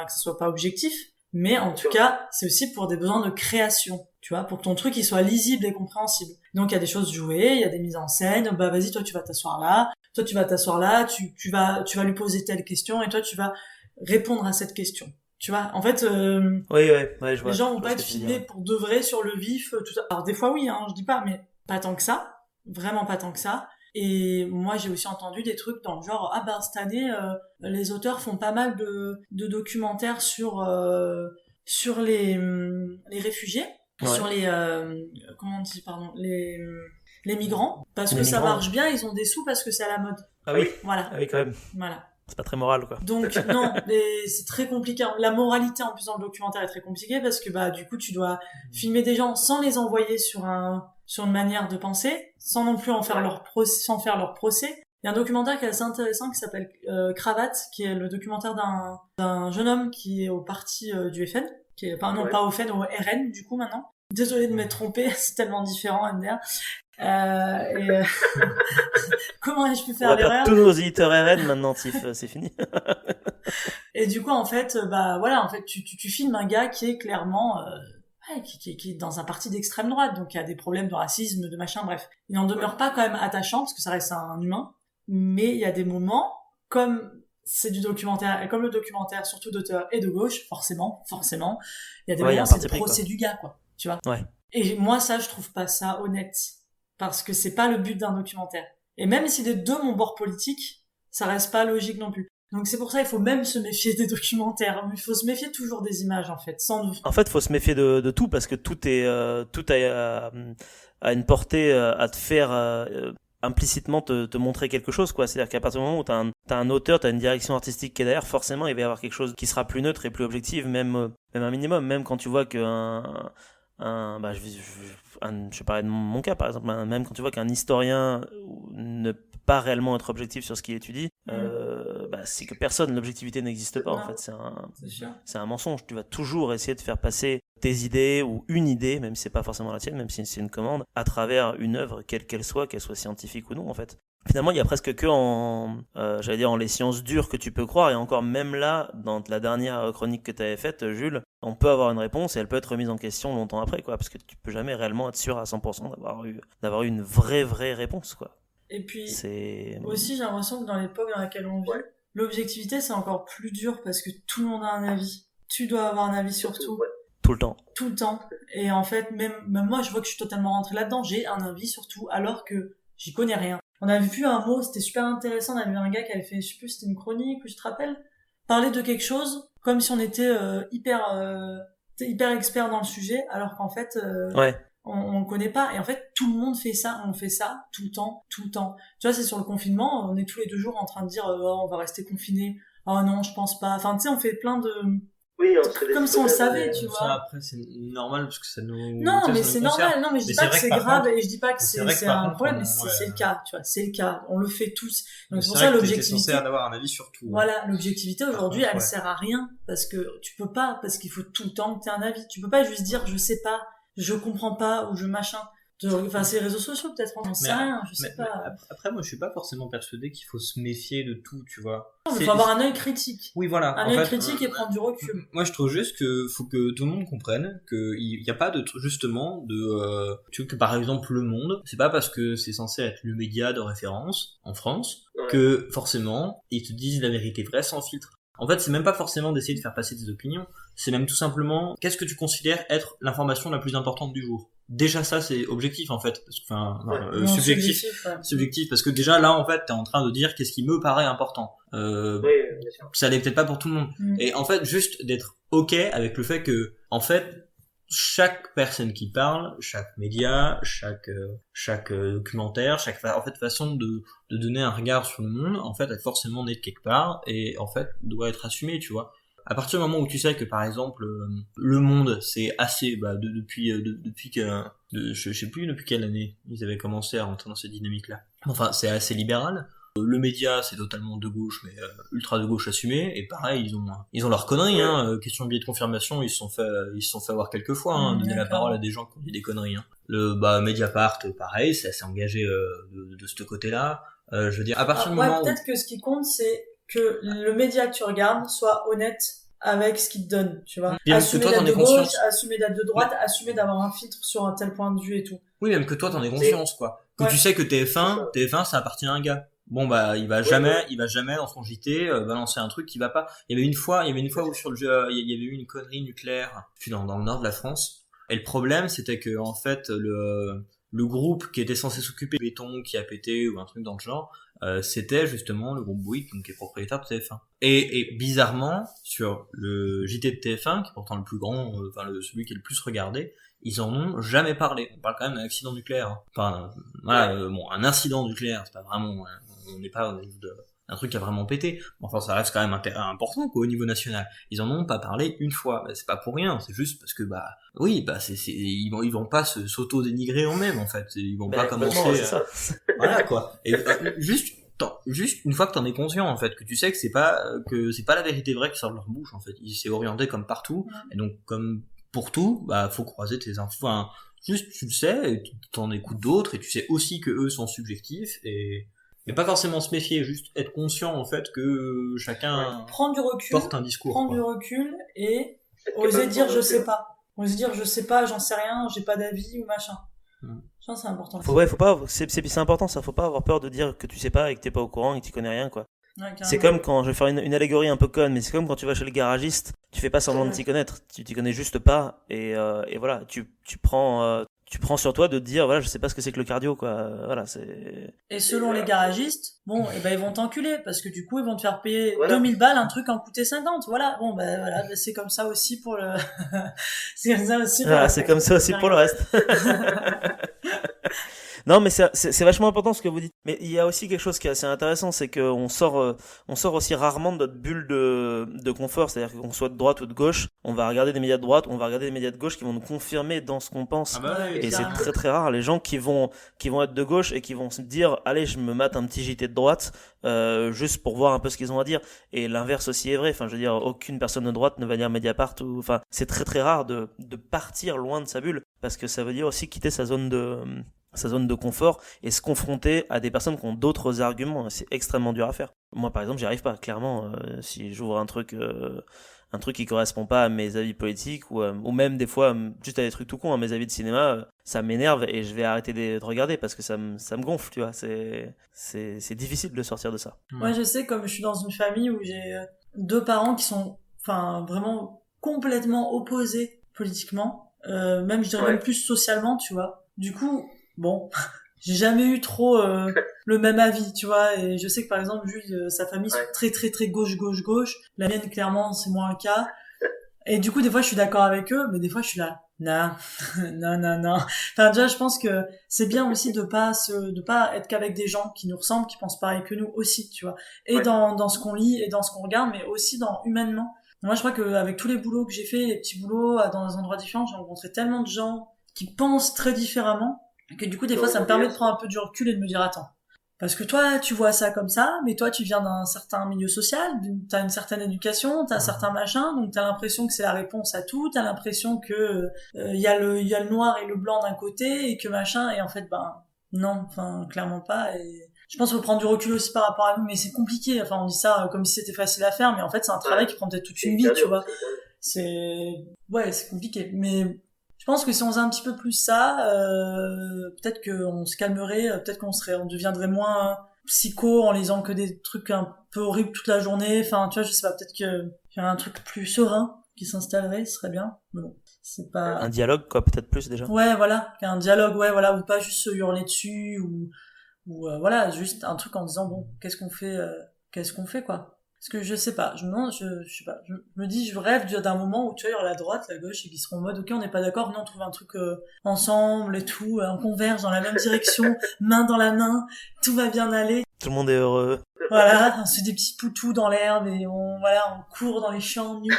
C: ce soit pas objectif, mais en tout cas c'est aussi pour des besoins de création, tu vois, pour que ton truc il soit lisible et compréhensible. Donc il y a des choses jouées, il y a des mises en scène, bah vas-y, toi tu vas t'asseoir là, tu vas lui poser telle question et toi tu vas répondre à cette question. Tu vois, en fait
B: je vois,
C: les gens vont pas être filmés pour de vrai sur le vif, tout ça. Alors des fois oui, je dis pas, mais pas tant que ça, vraiment pas tant que ça. Et moi j'ai aussi entendu des trucs dans le genre cette année les auteurs font pas mal de documentaires sur les réfugiés, sur les comment on dit, pardon, les migrants, parce que ça marche bien, ils ont des sous parce que c'est à la mode.
B: Ah oui.
C: Voilà.
B: Ah oui, quand même.
C: Voilà.
B: C'est pas très moral, quoi.
C: Donc non, mais c'est très compliqué. La moralité en plus dans le documentaire est très compliquée parce que du coup tu dois filmer des gens sans les envoyer sur une manière de penser, sans non plus sans faire leur procès. Il y a un documentaire qui est assez intéressant qui s'appelle Cravate, qui est le documentaire d'un jeune homme qui est au parti du FN, qui est pas au FN, au RN du coup maintenant. Désolée de m'être trompée, c'est tellement différent MDR. Comment ai-je pu faire l'erreur?
B: Tous nos éditeurs RN maintenant, Tiff, c'est fini.
C: Et du coup en fait tu filmes un gars qui est clairement qui est dans un parti d'extrême droite, donc il y a des problèmes de racisme, de machin, bref. Il n'en demeure pas quand même attachant parce que ça reste un humain, mais il y a des moments comme c'est du documentaire, et comme le documentaire surtout d'auteur et de gauche, forcément, il y a des moments c'est le procès du gars, quoi, tu vois.
B: Ouais.
C: Et moi ça je trouve pas ça honnête, parce que c'est pas le but d'un documentaire. Et même si les deux mon bord politique, ça reste pas logique non plus. Donc c'est pour ça il faut même se méfier des documentaires. Il faut se méfier toujours des images en fait.
B: En fait, faut se méfier de tout parce que tout a une portée à te faire implicitement te montrer quelque chose, quoi. C'est-à-dire qu'à partir du moment où t'as un auteur, t'as une direction artistique qui est derrière, forcément il va y avoir quelque chose qui sera plus neutre et plus objectif, même un minimum. Même quand tu vois que je vais parler de mon cas par exemple, même quand tu vois qu'un historien ne peut pas réellement être objectif sur ce qu'il étudie, c'est que l'objectivité n'existe pas, en fait, c'est un mensonge. Tu vas toujours essayer de faire passer tes idées ou une idée, même si c'est pas forcément la tienne, même si c'est une commande, à travers une œuvre, quelle qu'elle soit scientifique ou non, en fait. Finalement, il y a presque que en les sciences dures que tu peux croire, et encore même là, dans la dernière chronique que tu avais faite, Jules, on peut avoir une réponse et elle peut être remise en question longtemps après, quoi, parce que tu peux jamais réellement être sûr à 100% d'avoir eu une vraie réponse, quoi.
C: Et puis, aussi, j'ai l'impression que dans l'époque dans laquelle on vit, l'objectivité, c'est encore plus dur parce que tout le monde a un avis. Tu dois avoir un avis sur tout.
B: Tout le temps.
C: Tout le temps. Et en fait, même moi, je vois que je suis totalement rentrée là-dedans. J'ai un avis sur tout, alors que j'y connais rien. On avait vu un mot, c'était super intéressant. On avait vu un gars qui avait fait, je sais plus, c'était une chronique, ou je te rappelle, parler de quelque chose comme si on était hyper expert dans le sujet, alors qu'en fait, on connaît pas. Et en fait, tout le monde fait ça. On fait ça tout le temps. Tu vois, c'est sur le confinement. On est tous les 2 jours en train de dire, on va rester confinés. Oh non, je pense pas. Enfin, tu sais, on fait plein de
D: Oui, on serait des
C: Comme si on le
D: citoyens,
C: savait,
D: mais-
C: tu
A: Ça,
C: vois.
A: après, c'est normal parce que ça nous.
C: Non,
A: tu sais,
C: mais
A: ça
C: c'est
A: nous concerne.
C: normal. Non, mais je dis
A: Mais
C: pas
A: c'est
C: que
A: vrai
C: c'est
A: par
C: grave
A: contre-
C: et je dis pas que
A: c'est vrai que
C: c'est
A: par
C: un
A: contre,
C: problème, mais
A: ouais.
C: c'est le cas, tu vois. C'est le cas. On le fait tous. Donc, c'est pour
A: vrai
C: ça
A: que t'étais
C: l'objectivité.
A: censé avoir un avis sur tout.
C: Voilà, l'objectivité aujourd'hui,
A: contre,
C: elle
A: ouais.
C: sert à rien parce que tu peux pas, parce qu'il faut tout le temps que t'aies un avis. Tu peux pas juste dire je sais pas, je comprends pas ou je machin. Enfin, c'est les réseaux sociaux peut-être, on n'en sait rien, je sais pas.
A: Après, moi, je suis pas forcément persuadé qu'il faut se méfier de tout, tu vois.
C: Non, mais faut avoir un œil critique.
A: Oui, voilà.
C: Un
A: En
C: œil
A: fait,
C: critique et prendre du recul.
A: moi, je trouve juste que faut que tout le monde comprenne qu'il n'y a pas de justement de tu vois que par exemple Le Monde, c'est pas parce que c'est censé être le média de référence en France
D: Ouais.
A: que forcément ils te disent la vérité vraie sans filtre. En fait, c'est même pas forcément d'essayer de faire passer tes opinions, c'est même tout simplement qu'est-ce que tu considères être l'information la plus importante du jour. Déjà ça c'est objectif en fait, parce que, enfin
C: Non,
A: subjectif.
C: ouais.
A: Subjectif parce que déjà là en fait t'es en train de dire qu'est-ce qui me paraît important.
D: Oui, bien sûr.
A: Ça l'est peut-être pas pour tout le monde.
C: Mm.
A: Et en fait, juste d'être ok avec le fait que, en fait, chaque personne qui parle, chaque média, chaque documentaire, chaque en fait façon de donner un regard sur le monde, en fait, elle est forcément née de quelque part et en fait doit être assumée, tu vois. À partir du moment où tu sais que par exemple Le Monde c'est assez depuis que je sais plus depuis quelle année ils avaient commencé à rentrer dans cette dynamique là. Enfin, c'est assez libéral. Le média, c'est totalement de gauche, mais ultra de gauche assumé. Et pareil, ils ont leurs conneries. Hein. Question de biais de confirmation, ils se sont fait avoir quelques fois. Hein, donner la parole à des gens qui ont dit des conneries. Hein. Le Mediapart, pareil, c'est assez engagé de ce côté-là. Je veux dire, à partir du moment
C: peut-être que ce qui compte, c'est que le média que tu regardes soit honnête avec ce qu'il te donne, tu vois.
A: Bien
C: Assumer
A: que toi,
C: d'être
A: t'en
C: de
A: aies
C: gauche,
A: conscience.
C: assumer d'être de droite, assumer d'avoir un filtre sur un tel point de vue et tout.
A: Oui, même que toi, t'en aies conscience, quoi. Que
C: Ouais.
A: tu sais que TF1, ça appartient à un gars. Bon bah il va jamais dans son JT balancer un truc qui va pas. Il y avait une fois où sur le jeu il y avait eu une connerie nucléaire puis dans le nord de la France. Et le problème c'était que en fait le groupe qui était censé s'occuper du béton qui a pété ou un truc dans le genre, c'était justement le groupe Bouygues donc qui est propriétaire de TF1. Et bizarrement sur le JT de TF1 qui est pourtant le plus grand celui qui est le plus regardé, ils en ont jamais parlé. On parle quand même d'un accident nucléaire. Hein. Enfin, un incident nucléaire, c'est pas vraiment, on n'est pas au niveau d'un truc qui a vraiment pété. Enfin, ça reste quand même important, quoi, au niveau national. Ils en ont pas parlé une fois. C'est pas pour rien. C'est juste parce que, ils vont pas s'auto-dénigrer eux-mêmes, en fait. Ils vont pas commencer.
B: C'est ça.
A: Voilà, quoi. Et juste une fois que t'en es conscient, en fait, que tu sais que c'est pas la vérité vraie qui sort de leur bouche, en fait. Il s'est orienté comme partout. Et donc, comme pour tout, faut croiser tes infos. Enfin, juste, tu le sais, et t'en écoutes d'autres, et tu sais aussi que eux sont subjectifs, mais pas forcément se méfier, juste être conscient, en fait, que chacun
C: prendre du recul,
A: porte un discours.
C: prendre du recul et oser dire je sais pas. Oser dire je sais pas, j'en sais rien, j'ai pas d'avis ou machin. Je pense que c'est important.
B: Faut pas, c'est important ça, faut pas avoir peur de dire que tu sais pas et que t'es pas au courant et que tu connais rien, quoi.
C: Ouais,
B: C'est comme quand, je vais faire une allégorie un peu conne, mais c'est comme quand tu vas chez le garagiste, tu fais pas semblant de t'y connaître, tu t'y connais juste pas, et voilà, tu prends sur toi de te dire, voilà, je sais pas ce que c'est que le cardio, quoi, voilà, c'est...
C: Et selon les garagistes, ils vont t'enculer, parce que du coup, ils vont te faire payer
D: Voilà.
C: 2000 balles, un truc en coûtait 50, voilà, c'est comme ça aussi pour le... c'est comme ça aussi pour
B: c'est comme ça aussi pour le reste. Non, mais c'est vachement important ce que vous dites. Mais il y a aussi quelque chose qui est assez intéressant, c'est qu'on sort aussi rarement de notre bulle de confort. C'est-à-dire qu'on soit de droite ou de gauche, on va regarder des médias de droite, on va regarder des médias de gauche qui vont nous confirmer dans ce qu'on pense. Et c'est très très rare les gens qui vont être de gauche et qui vont se dire, allez, je me mate un petit JT de droite, juste pour voir un peu ce qu'ils ont à dire. Et l'inverse aussi est vrai. Enfin, je veux dire, aucune personne de droite ne va lire Mediapart ou, enfin, c'est très très rare de partir loin de sa bulle, parce que ça veut dire aussi quitter sa zone de confort et se confronter à des personnes qui ont d'autres arguments. C'est extrêmement dur à faire. Moi, par exemple, j'y arrive pas. Clairement, si j'ouvre un truc qui correspond pas à mes avis politiques ou même des fois juste à des trucs tout cons, à mes avis de cinéma, ça m'énerve et je vais arrêter de regarder parce que ça me gonfle, tu vois. C'est difficile de sortir de ça.
C: Moi, je sais, comme je suis dans une famille où j'ai 2 parents qui sont, vraiment complètement opposés politiquement, même je dirais même plus socialement, tu vois. Du coup, j'ai jamais eu trop le même avis, tu vois, et je sais que par exemple Jules, sa famille sont très très très gauche, la mienne clairement c'est moins le cas, et du coup des fois je suis d'accord avec eux, mais des fois je suis là, non, enfin déjà je pense que c'est bien aussi de pas être qu'avec des gens qui nous ressemblent, qui pensent pareil que nous aussi, tu vois, et dans ce qu'on lit et dans ce qu'on regarde, mais aussi humainement, Moi, je crois qu'avec tous les boulots que j'ai fait, les petits boulots dans des endroits différents, j'ai rencontré tellement de gens qui pensent très différemment que du coup, des fois, ça me permet de prendre un peu du recul et de me dire, attends, parce que toi, tu vois ça comme ça, mais toi, tu viens d'un certain milieu social, t'as une certaine éducation, t'as un certain machin, donc t'as l'impression que c'est la réponse à tout, t'as l'impression que y a le noir et le blanc d'un côté et que machin, et en fait, ben non, enfin clairement pas. Et je pense qu'il faut prendre du recul aussi par rapport à nous, mais c'est compliqué. Enfin, on dit ça comme si c'était facile à faire, mais en fait, c'est un travail qui prend peut-être toute une vie, tu vois. C'est compliqué, mais je pense que si on faisait un petit peu plus ça, peut-être qu'on se calmerait, peut-être on deviendrait moins psycho en lisant que des trucs un peu horribles toute la journée. Enfin, tu vois, je sais pas, peut-être qu'il y aurait un truc plus serein qui s'installerait, ce serait bien. Mais bon, c'est pas...
B: Un dialogue, quoi, peut-être plus déjà.
C: Ouais, voilà, un dialogue, ouais, voilà, ou pas juste se hurler dessus, ou voilà, juste un truc en disant, bon, qu'est-ce qu'on fait, quoi. Parce que je sais pas, je sais pas, je me dis, je rêve d'un moment où tu vois, il y aura la droite, la gauche, et qui seront en mode, ok, on n'est pas d'accord, nous on trouve un truc ensemble et tout, on converge dans la même direction, main dans la main, tout va bien aller.
B: Tout le monde est heureux.
C: Voilà, on se fait des petits poutous dans l'herbe et on court dans les champs nus.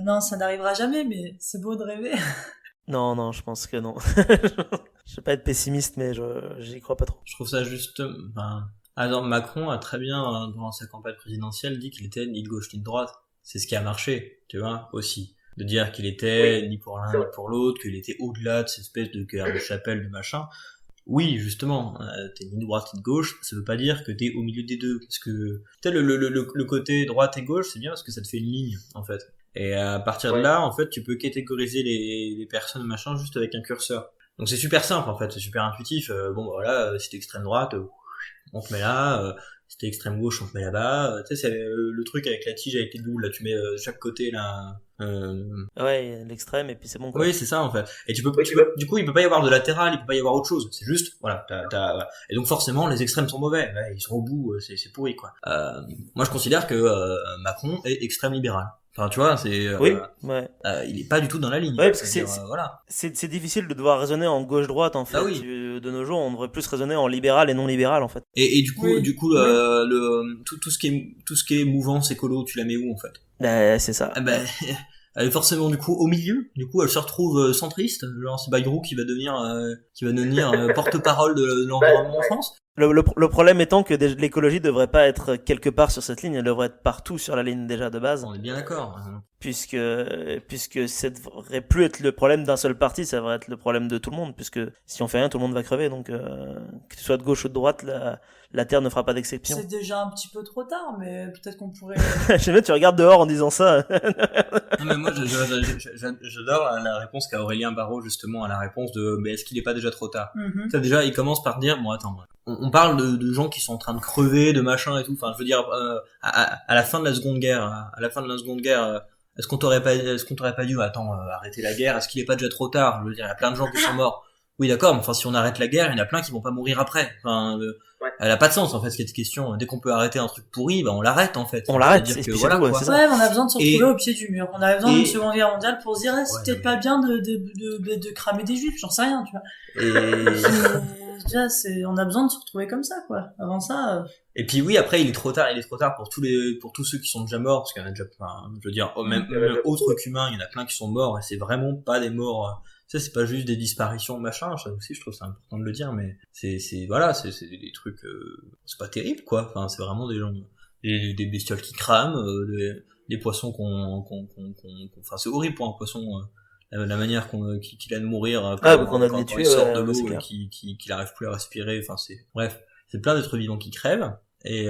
C: Non, ça n'arrivera jamais, mais c'est beau de rêver.
B: Non, je pense que non. Je vais pas être pessimiste, mais j'y crois pas trop.
A: Je trouve ça juste, alors Macron a très bien, dans sa campagne présidentielle, dit qu'il était ni de gauche ni de droite. C'est ce qui a marché, tu vois, aussi. De dire qu'il était ni pour l'un ni pour l'autre, qu'il était au-delà de cette espèce de guerre de chapelle, de machin. Oui, justement, t'es ni de droite ni de gauche, ça veut pas dire que t'es au milieu des deux. Parce que, peut-être le côté droite et gauche, c'est bien parce que ça te fait une ligne, en fait. Et à partir de là, en fait, tu peux catégoriser les personnes, machin, juste avec un curseur. Donc c'est super simple, en fait, c'est super intuitif. Bon, bah voilà, si t'es extrême droite, on te met là, si t'es extrême gauche, on te met là-bas. Tu sais, c'est le truc avec la tige, avec les boules, là, tu mets de chaque côté, là.
B: Ouais, l'extrême, et puis c'est bon, quoi.
A: Oui, c'est ça, en fait. Et du coup, il peut pas y avoir de latéral, il peut pas y avoir autre chose. C'est juste, voilà, voilà. Et donc, forcément, les extrêmes sont mauvais. Ouais, ils sont au bout, c'est pourri, quoi. Moi, je considère que Macron est extrême libéral. Enfin, tu vois, c'est...
B: oui, ouais.
A: Il est pas du tout dans la ligne.
B: Ouais, parce que
A: voilà.
B: C'est difficile de devoir raisonner en gauche-droite, en fait.
A: Ah oui.
B: De nos jours, on devrait plus raisonner en libéral et non libéral, en fait.
A: Et du coup, tout ce qui est mouvance écolo, tu la mets où, en fait?
B: C'est ça.
A: Elle est forcément du coup au milieu. Du coup, elle se retrouve centriste. Genre, c'est Bayrou qui va devenir porte-parole de l'environnement en France.
B: Le problème étant que l'écologie devrait pas être quelque part sur cette ligne, elle devrait être partout sur la ligne déjà de base.
A: On est bien d'accord.
B: Puisque ça devrait plus être le problème d'un seul parti, ça devrait être le problème de tout le monde, puisque si on fait rien, tout le monde va crever. Donc que tu sois de gauche ou de droite, la Terre ne fera pas d'exception.
C: C'est déjà un petit peu trop tard, mais peut-être qu'on pourrait...
B: J'aime bien, tu regardes dehors en disant ça.
A: Non, mais moi, j'adore la réponse qu'a Aurélien Barraud, justement, à la réponse de mais est-ce qu'il est pas déjà trop tard? Ça, déjà, il commence par dire, bon, attends, on parle de gens qui sont en train de crever, de machin et tout. Enfin, je veux dire, à la fin de la Seconde Guerre, est-ce qu'on t'aurait pas dit, arrêter la guerre? Est-ce qu'il est pas déjà trop tard? Je veux dire, il y a plein de gens qui sont morts. Oui, d'accord, mais enfin, si on arrête la guerre, il y en a plein qui vont pas mourir après. Enfin, elle a pas de sens, en fait, cette question. Dès qu'on peut arrêter un truc pourri, on l'arrête, en fait.
B: On l'arrête,
A: c'est
B: que
A: voilà,
B: quoi.
C: C'est ça. Ouais, on a besoin de se retrouver au pied du mur. On a besoin d'une Seconde Guerre mondiale pour se dire, c'est peut-être pas bien de cramer des juifs, j'en sais rien, tu vois. Déjà, on a besoin de se retrouver comme ça, quoi. Avant ça.
A: Et puis oui, après, il est trop tard pour tous ceux qui sont déjà morts, parce qu'il y en a déjà, je veux dire, même autres qu'humains, il y en a plein qui sont morts, et c'est vraiment pas des morts, ça, c'est pas juste des disparitions, machin, ça aussi, je trouve ça important de le dire, mais c'est des trucs, c'est pas terrible, quoi. Enfin, c'est vraiment des gens, des bestioles qui crament, des poissons enfin, c'est horrible pour un poisson, la manière qu'il a de mourir
B: qu'on a de les
A: quand
B: tuer,
A: il sort de l'eau et qu'il arrive plus à respirer, enfin bref, c'est plein d'êtres vivants qui crèvent, et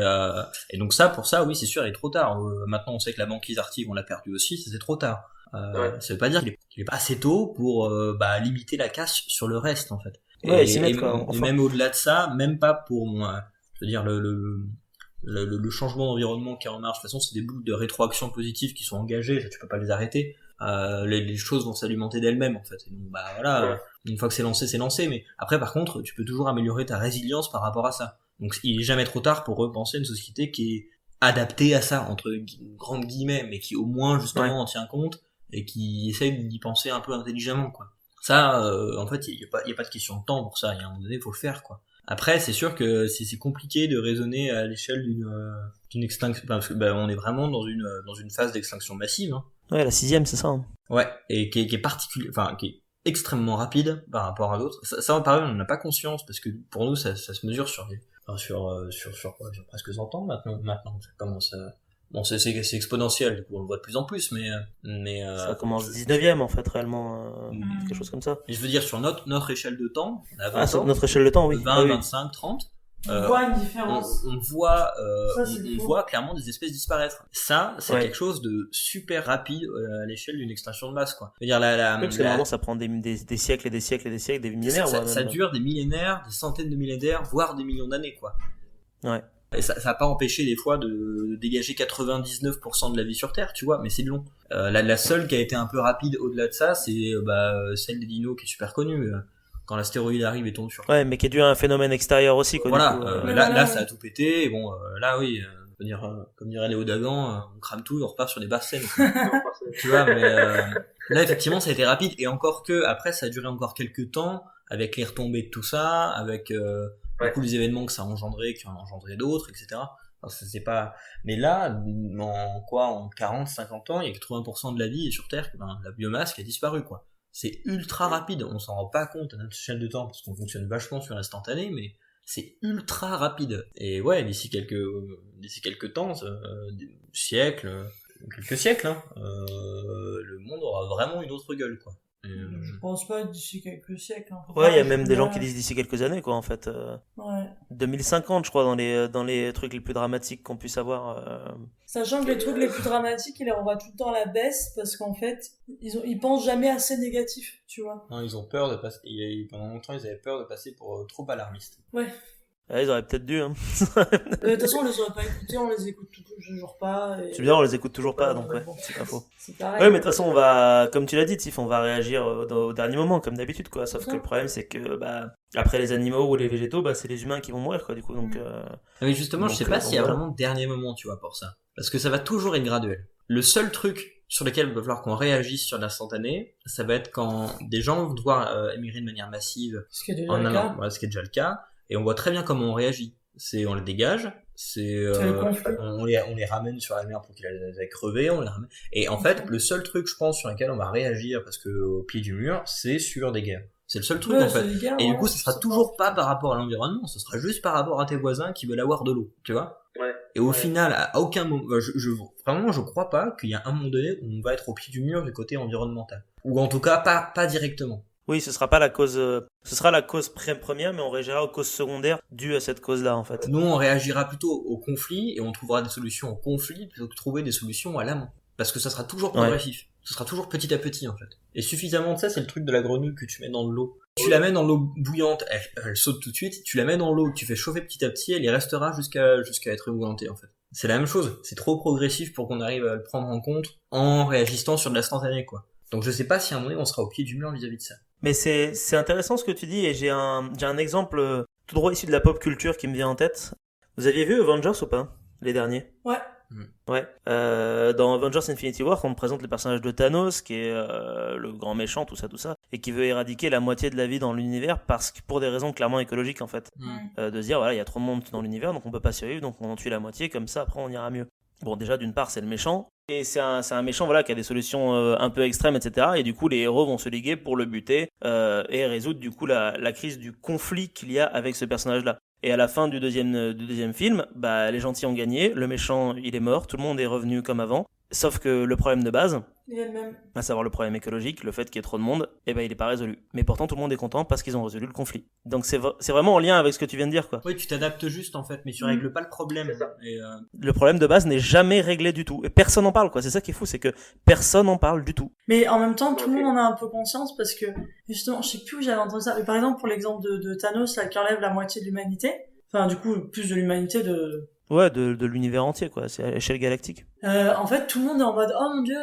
A: donc pour ça oui, c'est sûr, il est trop tard. Maintenant on sait que la banquise arctique on l'a perdu aussi, ça c'est trop tard. Ça veut pas dire qu'il est pas assez tôt pour limiter la casse sur le reste, en fait. Et même au-delà de ça, même pas pour je veux dire le changement d'environnement qui est en marche. De toute façon, c'est des boucles de rétroaction positive qui sont engagées, ça, tu peux pas les arrêter. Les choses vont s'alimenter d'elles-mêmes, en fait. Et donc, une fois que c'est lancé, mais après, par contre, tu peux toujours améliorer ta résilience par rapport à ça. Donc, il est jamais trop tard pour repenser une société qui est adaptée à ça, entre grandes guillemets, mais qui au moins, justement, en tient compte et qui essaye d'y penser un peu intelligemment, quoi. Ça, en fait, il y a pas de question de temps pour ça. Il y a un moment donné, faut le faire, quoi. Après, c'est sûr que c'est compliqué de raisonner à l'échelle d'une extinction, parce que on est vraiment dans une phase d'extinction massive. Hein.
B: Ouais, la 6e, c'est ça. Hein.
A: Ouais, et qui est particulier, enfin qui est extrêmement rapide par rapport à d'autres. Ça pareil, on n'en a pas conscience parce que pour nous, ça se mesure sur presque 100 ans maintenant. Ça commence à... Bon, c'est exponentiel, du coup, on le voit de plus en plus, mais
B: ça commence 19e, en fait, réellement, quelque chose comme ça.
A: Et je veux dire, sur notre échelle de temps, on a 20
B: sur
A: ans,
B: notre échelle de temps, oui.
A: 20, 25, 30,
C: on voit une différence.
A: on voit clairement des espèces disparaître. Ça, c'est quelque chose de super rapide à l'échelle d'une extinction de masse, quoi. Je veux dire,
B: parce que normalement, ça prend des siècles et des siècles et des siècles, des millénaires.
A: Ça dure des millénaires, des centaines de millénaires, voire des millions d'années, quoi.
B: Ouais.
A: Et ça n'a pas empêché des fois de dégager 99% de la vie sur Terre, tu vois, mais c'est long. La seule qui a été un peu rapide au-delà de ça, c'est celle des dinos qui est super connue. Quand l'astéroïde arrive et tombe sur Terre.
B: Ouais, mais qui est dû à un phénomène extérieur aussi, quoi.
A: Voilà,
B: du coup,
A: là ça a tout pété, et bon, là oui, comme dirait Léo Dagan, on crame tout et on repart sur des basses scènes. Tu vois, mais là effectivement ça a été rapide, et encore que, après ça a duré encore quelques temps, avec les retombées de tout ça, avec... du coup les événements que ça a engendré, qui en ont engendré d'autres, etc. Alors, ça, c'est pas... Mais là, en 40, 50 ans, il y a 80% de la vie sur Terre, la biomasse qui a disparu, quoi. C'est ultra rapide, on s'en rend pas compte à notre échelle de temps, parce qu'on fonctionne vachement sur l'instantané, mais c'est ultra rapide. Et ouais, d'ici quelques temps, quelques siècles, hein, le monde aura vraiment une autre gueule, quoi.
C: Je pense pas d'ici quelques siècles. Hein.
B: Ouais, il y a même des gens qui disent d'ici quelques années, quoi, en fait.
C: Ouais.
B: 2050, je crois, dans les trucs les plus dramatiques qu'on puisse avoir.
C: Sachant que les trucs les plus dramatiques, ils les renvoient tout le temps à la baisse, parce qu'en fait, ils pensent jamais assez négatif, tu vois.
A: Non, ils ont peur de passer, pendant longtemps, ils avaient peur de passer pour trop alarmistes.
C: Ouais.
B: Ils auraient peut-être dû, hein.
C: De toute façon, on les aurait pas écoutés, on les écoute toujours pas.
B: Tu veux dire, on les écoute toujours pas, donc ouais,
C: bon,
B: c'est pas faux.
C: C'est pareil.
B: Ouais, mais de toute façon, comme tu l'as dit, Tiff, on va réagir au dernier moment, comme d'habitude, quoi. Sauf que le problème, c'est que, après les animaux ou les végétaux, c'est les humains qui vont mourir, quoi, du coup, donc...
A: Mais justement, je sais pas s'il y a vraiment de dernier moment, tu vois, pour ça. Parce que ça va toujours être graduel. Le seul truc sur lequel il va falloir qu'on réagisse sur l'instantané, ça va être quand des gens vont devoir émigrer de manière massive.
C: Ce qui est déjà le cas.
A: Voilà, ce qui est déjà le cas. Et on voit très bien comment on réagit. On les dégage, on les ramène sur la mer pour qu'ils aient crevé, on les ramène. Et en fait, le seul truc, je pense, sur lequel on va réagir, parce que au pied du mur, c'est sur des guerres. C'est le seul truc, en fait.
C: Guerres,
A: et du coup, ce sera toujours pas par rapport à l'environnement, ce sera juste par rapport à tes voisins qui veulent avoir de l'eau, tu vois.
D: Ouais.
A: Et au final, à aucun moment, vraiment, je crois pas qu'il y a un moment donné où on va être au pied du mur du côté environnemental. Ou en tout cas, pas directement.
B: Oui, ce sera pas la cause, ce sera la cause première, mais on réagira aux causes secondaires dues à cette cause-là, en fait.
A: Nous, on réagira plutôt au conflit et on trouvera des solutions au conflit plutôt que trouver des solutions à l'amont. Parce que ça sera toujours progressif. Ouais. Ce sera toujours petit à petit, en fait. Et suffisamment de ça, c'est le truc de la grenouille que tu mets dans l'eau. Tu la mets dans l'eau bouillante, elle saute tout de suite. Tu la mets dans l'eau, tu fais chauffer petit à petit, elle y restera jusqu'à être ébouillantée, en fait. C'est la même chose. C'est trop progressif pour qu'on arrive à le prendre en compte en réagissant sur de l'instantané, quoi. Donc je sais pas si à un moment donné, on sera au pied du mur vis-à-vis de ça.
B: Mais c'est intéressant ce que tu dis, et j'ai un exemple tout droit issu de la pop culture qui me vient en tête. Vous aviez vu Avengers ou pas, les derniers?
C: Ouais.
B: Ouais. Dans Avengers Infinity War, on me présente le personnage de Thanos, qui est le grand méchant, tout ça, et qui veut éradiquer la moitié de la vie dans l'univers pour des raisons clairement écologiques, en fait. De se dire, voilà, il y a trop de monde dans l'univers, donc on peut pas survivre, donc on en tue la moitié, comme ça, après on ira mieux. Bon, déjà, d'une part, c'est le méchant, et c'est un méchant, voilà, qui a des solutions un peu extrêmes, etc. Et du coup, les héros vont se liguer pour le buter et résoudre, du coup, la crise du conflit qu'il y a avec ce personnage-là. Et à la fin du deuxième film, les gentils ont gagné, le méchant, il est mort, tout le monde est revenu comme avant. Sauf que le problème de base, à savoir le problème écologique, le fait qu'il y ait trop de monde, il est pas résolu. Mais pourtant, tout le monde est content parce qu'ils ont résolu le conflit. Donc c'est vraiment en lien avec ce que tu viens de dire, quoi.
A: Oui, tu t'adaptes juste, en fait, mais tu règles pas le problème.
B: Le problème de base n'est jamais réglé du tout. Et personne n'en parle, quoi. C'est ça qui est fou, c'est que personne n'en parle du tout.
C: Mais en même temps, tout le monde en a un peu conscience parce que, justement, je sais plus où j'avais entendu ça, mais par exemple, pour l'exemple de Thanos, là, qui enlève la moitié de l'humanité, enfin, du coup, plus de l'humanité
B: Ouais, de l'univers entier, quoi. C'est à l'échelle galactique.
C: En fait, tout le monde est en mode, oh mon dieu,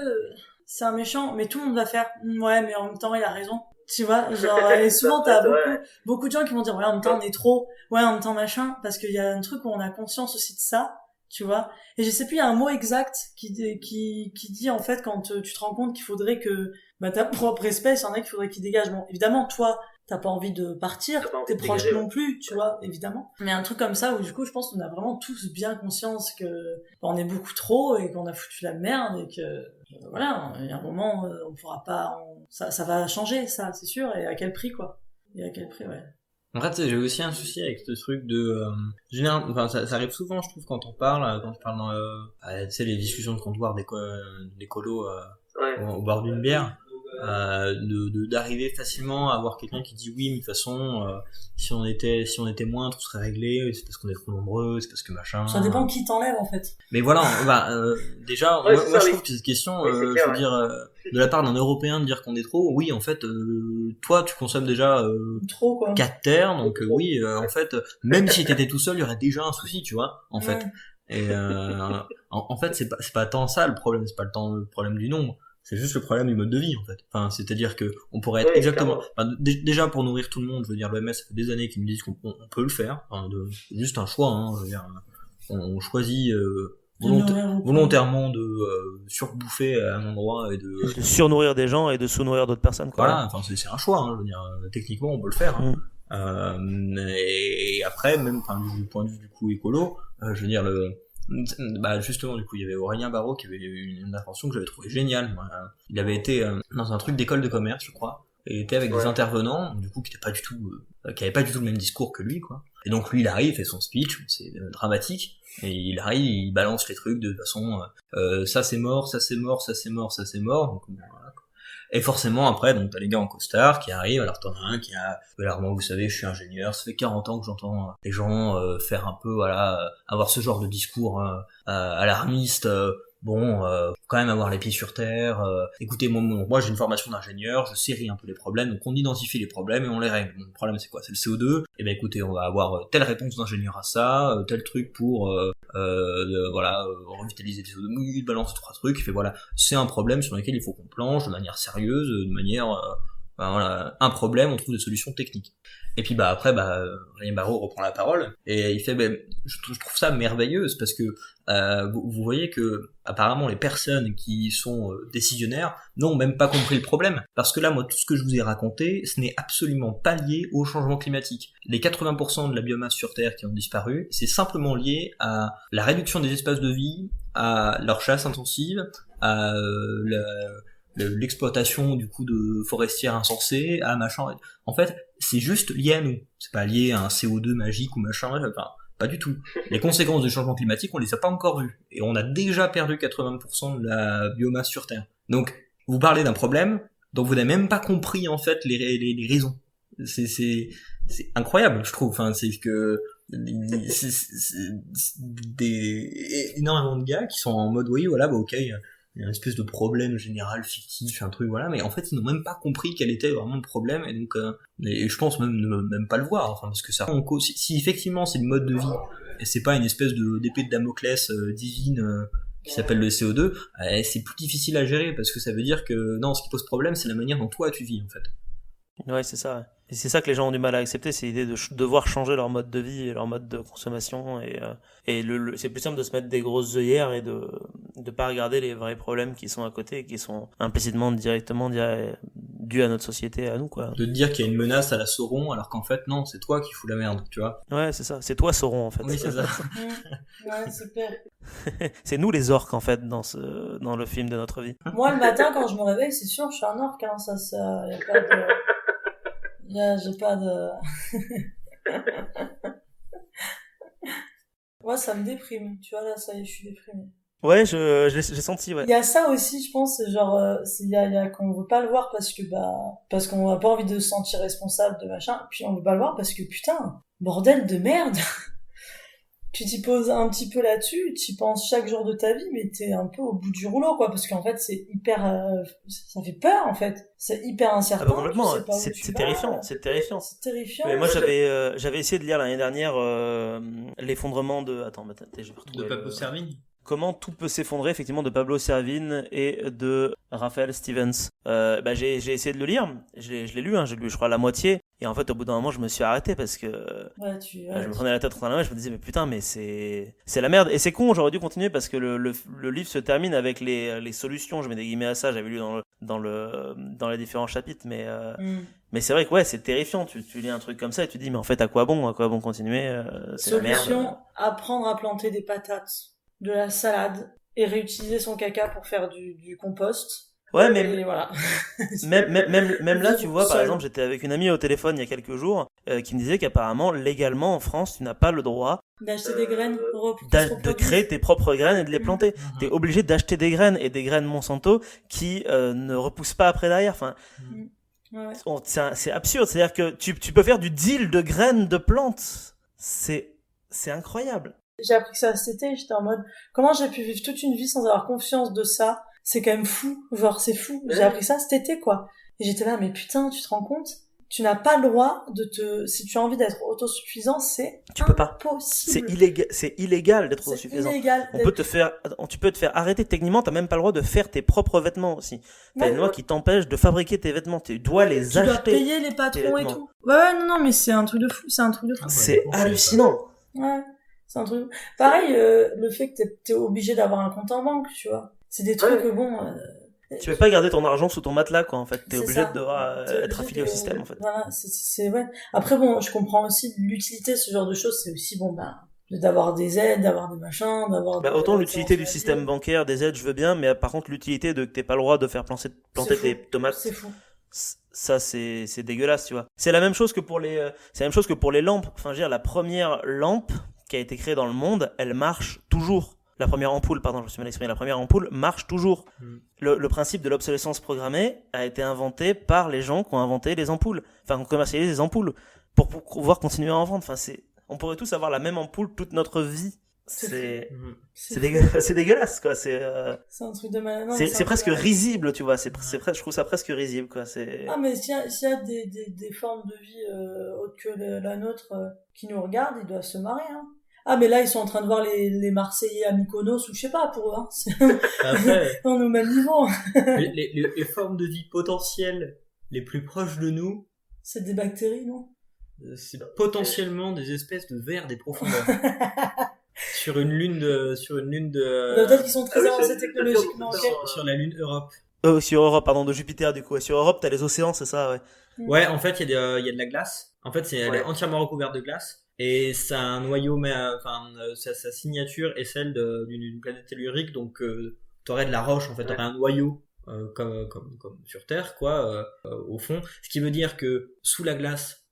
C: c'est un méchant, mais tout le monde va faire, ouais, mais en même temps, il a raison. Tu vois, genre, et souvent, t'as beaucoup de gens qui vont dire, ouais, en même temps, on est trop, ouais, en même temps, machin, parce qu'il y a un truc où on a conscience aussi de ça, tu vois. Et je sais plus, il y a un mot exact qui dit, en fait, quand tu te rends compte qu'il faudrait que, ta propre espèce, il y en a qu'il faudrait qu'il dégage. Bon, évidemment, toi, t'as pas envie de partir,
D: T'as pas envie
C: tes
D: de
C: proches
D: dégager,
C: non plus, tu vois, évidemment. Mais un truc comme ça où du coup, je pense qu'on a vraiment tous bien conscience que on est beaucoup trop et qu'on a foutu la merde et que voilà, il y a un moment, on pourra pas, ça va changer, ça, c'est sûr. Et à quel prix, quoi? Et à quel prix, ouais.
A: En fait, j'ai aussi un souci avec ce truc de enfin ça arrive souvent, je trouve, quand on parle dans tu sais, les discussions de comptoir des colos au bord d'une bière, d'arriver facilement à avoir quelqu'un qui dit oui, mais de toute façon si on était moins, tout serait réglé, c'est parce qu'on est trop nombreux, c'est parce que machin.
C: Ça dépend qui t'enlève, en fait.
A: Mais voilà, déjà
D: Ouais,
A: moi
D: ça,
A: je trouve que cette question
D: c'est
A: je veux dire de la part d'un Européen de dire qu'on est trop, oui, en fait toi tu consommes déjà
C: Trop, quoi.
A: 4 terres, donc oui, en fait, même si t'étais tout seul, il y aurait déjà un souci, tu vois, en fait. Et en fait, c'est pas tant ça le problème, c'est pas le problème du nombre, c'est juste le problème du mode de vie, en fait. Enfin, c'est-à-dire que on pourrait être exactement, déjà pour nourrir tout le monde, je veux dire, l'OMS, ça fait des années qu'ils me disent qu'on peut le faire, c'est juste un choix, hein, je veux dire, on choisit volontairement de surbouffer à un endroit et
B: de surnourrir des gens et de sous-nourrir d'autres personnes, quoi.
A: Voilà, enfin c'est un choix, hein, je veux dire, techniquement on peut le faire. Et après, même du point de vue du coup écolo, je veux dire justement du coup il y avait Aurélien Barraud qui avait eu une intervention que j'avais trouvé géniale. Il avait été dans un truc d'école de commerce, je crois. Et il était avec des intervenants, du coup qui avaient pas du tout le même discours que lui, quoi. Et donc lui il arrive, il fait son speech, c'est dramatique, et il arrive, il balance les trucs de façon ça c'est mort, ça c'est mort, ça c'est mort, ça c'est mort. Donc, voilà. Et forcément après, donc t'as les gars en costard qui arrivent, alors t'en as un qui a, alors moi vous savez je suis ingénieur, ça fait 40 ans que j'entends les gens faire un peu, voilà, avoir ce genre de discours alarmiste, quand même avoir les pieds sur terre, écoutez, moi j'ai une formation d'ingénieur, je sais un peu les problèmes, donc on identifie les problèmes et on les règle. Bon, le problème c'est quoi? C'est le CO2, et ben écoutez, on va avoir telle réponse d'ingénieur à ça, tel truc pour revitaliser le CO2, il balance 3 trucs, il fait voilà, c'est un problème sur lequel il faut qu'on planche de manière sérieuse, de manière un problème, on trouve des solutions techniques. Et puis après Aurélien Barraud reprend la parole et il fait je trouve ça merveilleuse parce que vous voyez que apparemment les personnes qui sont décisionnaires n'ont même pas compris le problème, parce que là moi tout ce que je vous ai raconté ce n'est absolument pas lié au changement climatique. Les 80% de la biomasse sur Terre qui ont disparu, c'est simplement lié à la réduction des espaces de vie, à leur chasse intensive, à l'exploitation du coup de forestières insensées, à machin. En fait, c'est juste lié à nous. C'est pas lié à un CO2 magique ou machin, enfin, pas du tout. Les conséquences du changement climatique, on les a pas encore vues. Et on a déjà perdu 80% de la biomasse sur Terre. Donc, vous parlez d'un problème dont vous n'avez même pas compris, en fait, les raisons. C'est incroyable, je trouve. Enfin, c'est que, c'est énormément de gars qui sont en mode, oui, voilà, ok, il y a une espèce de problème général fictif, un truc, voilà, mais en fait ils n'ont même pas compris quel était vraiment le problème, et donc et je pense même pas le voir, enfin, parce que ça en cause, si effectivement c'est le mode de vie et c'est pas une espèce d'épée de Damoclès divine qui s'appelle le CO2, c'est plus difficile à gérer, parce que ça veut dire que non, ce qui pose problème c'est la manière dont toi tu vis, en fait.
B: Ouais, c'est ça. Ouais. Et c'est ça que les gens ont du mal à accepter, c'est l'idée de devoir changer leur mode de vie et leur mode de consommation. Et c'est plus simple de se mettre des grosses œillères et de pas regarder les vrais problèmes qui sont à côté et qui sont implicitement, directement dus à notre société, à nous, quoi.
A: De te dire qu'il y a une menace à la Sauron, alors qu'en fait non, c'est toi qui fous la merde, tu vois.
B: Ouais, c'est ça. C'est toi Sauron, en fait.
A: Oui, c'est ça.
C: Ouais, super.
B: C'est nous les orques, en fait, dans le film de notre vie.
C: Moi, le matin, quand je me réveille, c'est sûr, je suis un orque, hein, y a pas de... j'ai pas de... Moi, ça me déprime. Tu vois, là, ça y est, je suis déprimée.
B: Ouais, j'ai senti, ouais.
C: Il y a ça aussi, je pense, genre, il y a qu'on veut pas le voir parce qu'on a pas envie de se sentir responsable de machin, puis on veut pas le voir parce que, putain, bordel de merde. Tu t'y poses un petit peu là-dessus, tu y penses chaque jour de ta vie, mais t'es un peu au bout du rouleau, quoi, parce qu'en fait, c'est hyper, ça fait peur, en fait. C'est hyper incertain.
B: Ah bah complètement, c'est terrifiant, c'est terrifiant.
C: C'est terrifiant.
B: Mais moi, j'avais essayé de lire l'année dernière, l'effondrement de, attends, je vais retrouver.
A: De Pablo Servigne.
B: Comment tout peut s'effondrer, effectivement, de Pablo Servigne et de Raphael Stevens. J'ai essayé de le lire, je l'ai lu, j'ai lu, je crois, la moitié. Et en fait, au bout d'un moment, je me suis arrêté parce que je me prenais la tête contre la main, je me disais, mais putain, mais c'est la merde. Et c'est con, j'aurais dû continuer parce que le livre se termine avec les solutions, je mets des guillemets à ça, j'avais lu dans les différents chapitres, mais c'est vrai que ouais, c'est terrifiant, tu lis un truc comme ça et tu te dis, mais en fait, à quoi bon continuer, c'est la merde.
C: Solution, apprendre à planter des patates, de la salade, et réutiliser son caca pour faire du compost.
B: Ouais, mais
C: et voilà.
B: même là, tu vois, par exemple, j'étais avec une amie au téléphone il y a quelques jours qui me disait qu'apparemment, légalement, en France, tu n'as pas le droit
C: d'acheter des graines
B: de créer tes propres graines et de les planter. T'es obligé d'acheter des graines et des graines Monsanto qui ne repoussent pas après derrière. Enfin, c'est absurde. C'est-à-dire que tu peux faire du deal de graines de plantes. C'est incroyable.
C: J'ai appris que ça cet été, j'étais en mode, comment j'ai pu vivre toute une vie sans avoir conscience de ça? C'est quand même fou. Genre, c'est fou. J'ai appris ça cet été, quoi. Et j'étais là, mais putain, tu te rends compte? Tu n'as pas le droit si tu as envie d'être autosuffisant,
B: tu peux pas.
C: Impossible.
B: C'est illégal d'être autosuffisant. Tu peux te faire arrêter techniquement, t'as même pas le droit de faire tes propres vêtements aussi. T'as une loi qui t'empêche de fabriquer tes vêtements, tu dois les acheter.
C: Tu dois payer les patrons et tout. Ouais, non, mais c'est un truc de fou,
B: C'est hallucinant.
C: Ouais. C'est un truc. Pareil, le fait que t'es obligé d'avoir un compte en banque, tu vois. C'est des trucs
B: tu peux pas garder ton argent sous ton matelas, quoi, en fait. T'es obligé de être affilié au système, en fait.
C: Voilà, c'est ouais. Après, bon, je comprends aussi l'utilité de ce genre de choses. C'est aussi, d'avoir des aides, d'avoir des machins, d'avoir...
B: autant l'utilité du système bancaire, des aides, je veux bien, mais par contre, l'utilité de que t'aies pas le droit de faire planter tes tomates.
C: C'est fou.
B: Ça, c'est dégueulasse, tu vois. C'est la même chose que pour les lampes. Enfin, je veux dire, la première lampe qui a été créée dans le monde, elle marche toujours. La première ampoule, pardon, je me suis mal exprimé, la première ampoule marche toujours. Le principe de l'obsolescence programmée a été inventé par les gens qui ont inventé les ampoules. Enfin, qui ont commercialisé les ampoules. Pour pouvoir continuer à en vendre. Enfin, on pourrait tous avoir la même ampoule toute notre vie. C'est dégueulasse, quoi. C'est
C: un truc de malade.
B: C'est presque risible, tu vois. Je trouve ça presque risible, quoi.
C: Ah, mais s'il y a des formes de vie autres que la nôtre qui nous regardent, ils doivent se marrer, hein. Ah, mais là, ils sont en train de voir les Marseillais à Mykonos, ou je sais pas, pour eux, hein.
A: Après,
C: on est au même niveau.
A: les formes de vie potentielles les plus proches de nous,
C: c'est des bactéries, non?
A: C'est potentiellement des espèces de vers des profondeurs. sur une lune de
C: peut-être qu'ils sont très avancés technologiquement.
A: Sur la lune Europe.
B: Sur Europe, pardon, de Jupiter, du coup. Et sur Europe, t'as les océans, c'est ça, ouais.
A: Ouais, en fait, il y a de la glace. En fait, elle est entièrement recouverte de glace. Et ça a un noyau, mais sa signature est celle d'une planète tellurique, donc t'aurais de la roche, en fait, t'aurais un noyau comme sur Terre, quoi, au fond. Ce qui veut dire que sous la glace,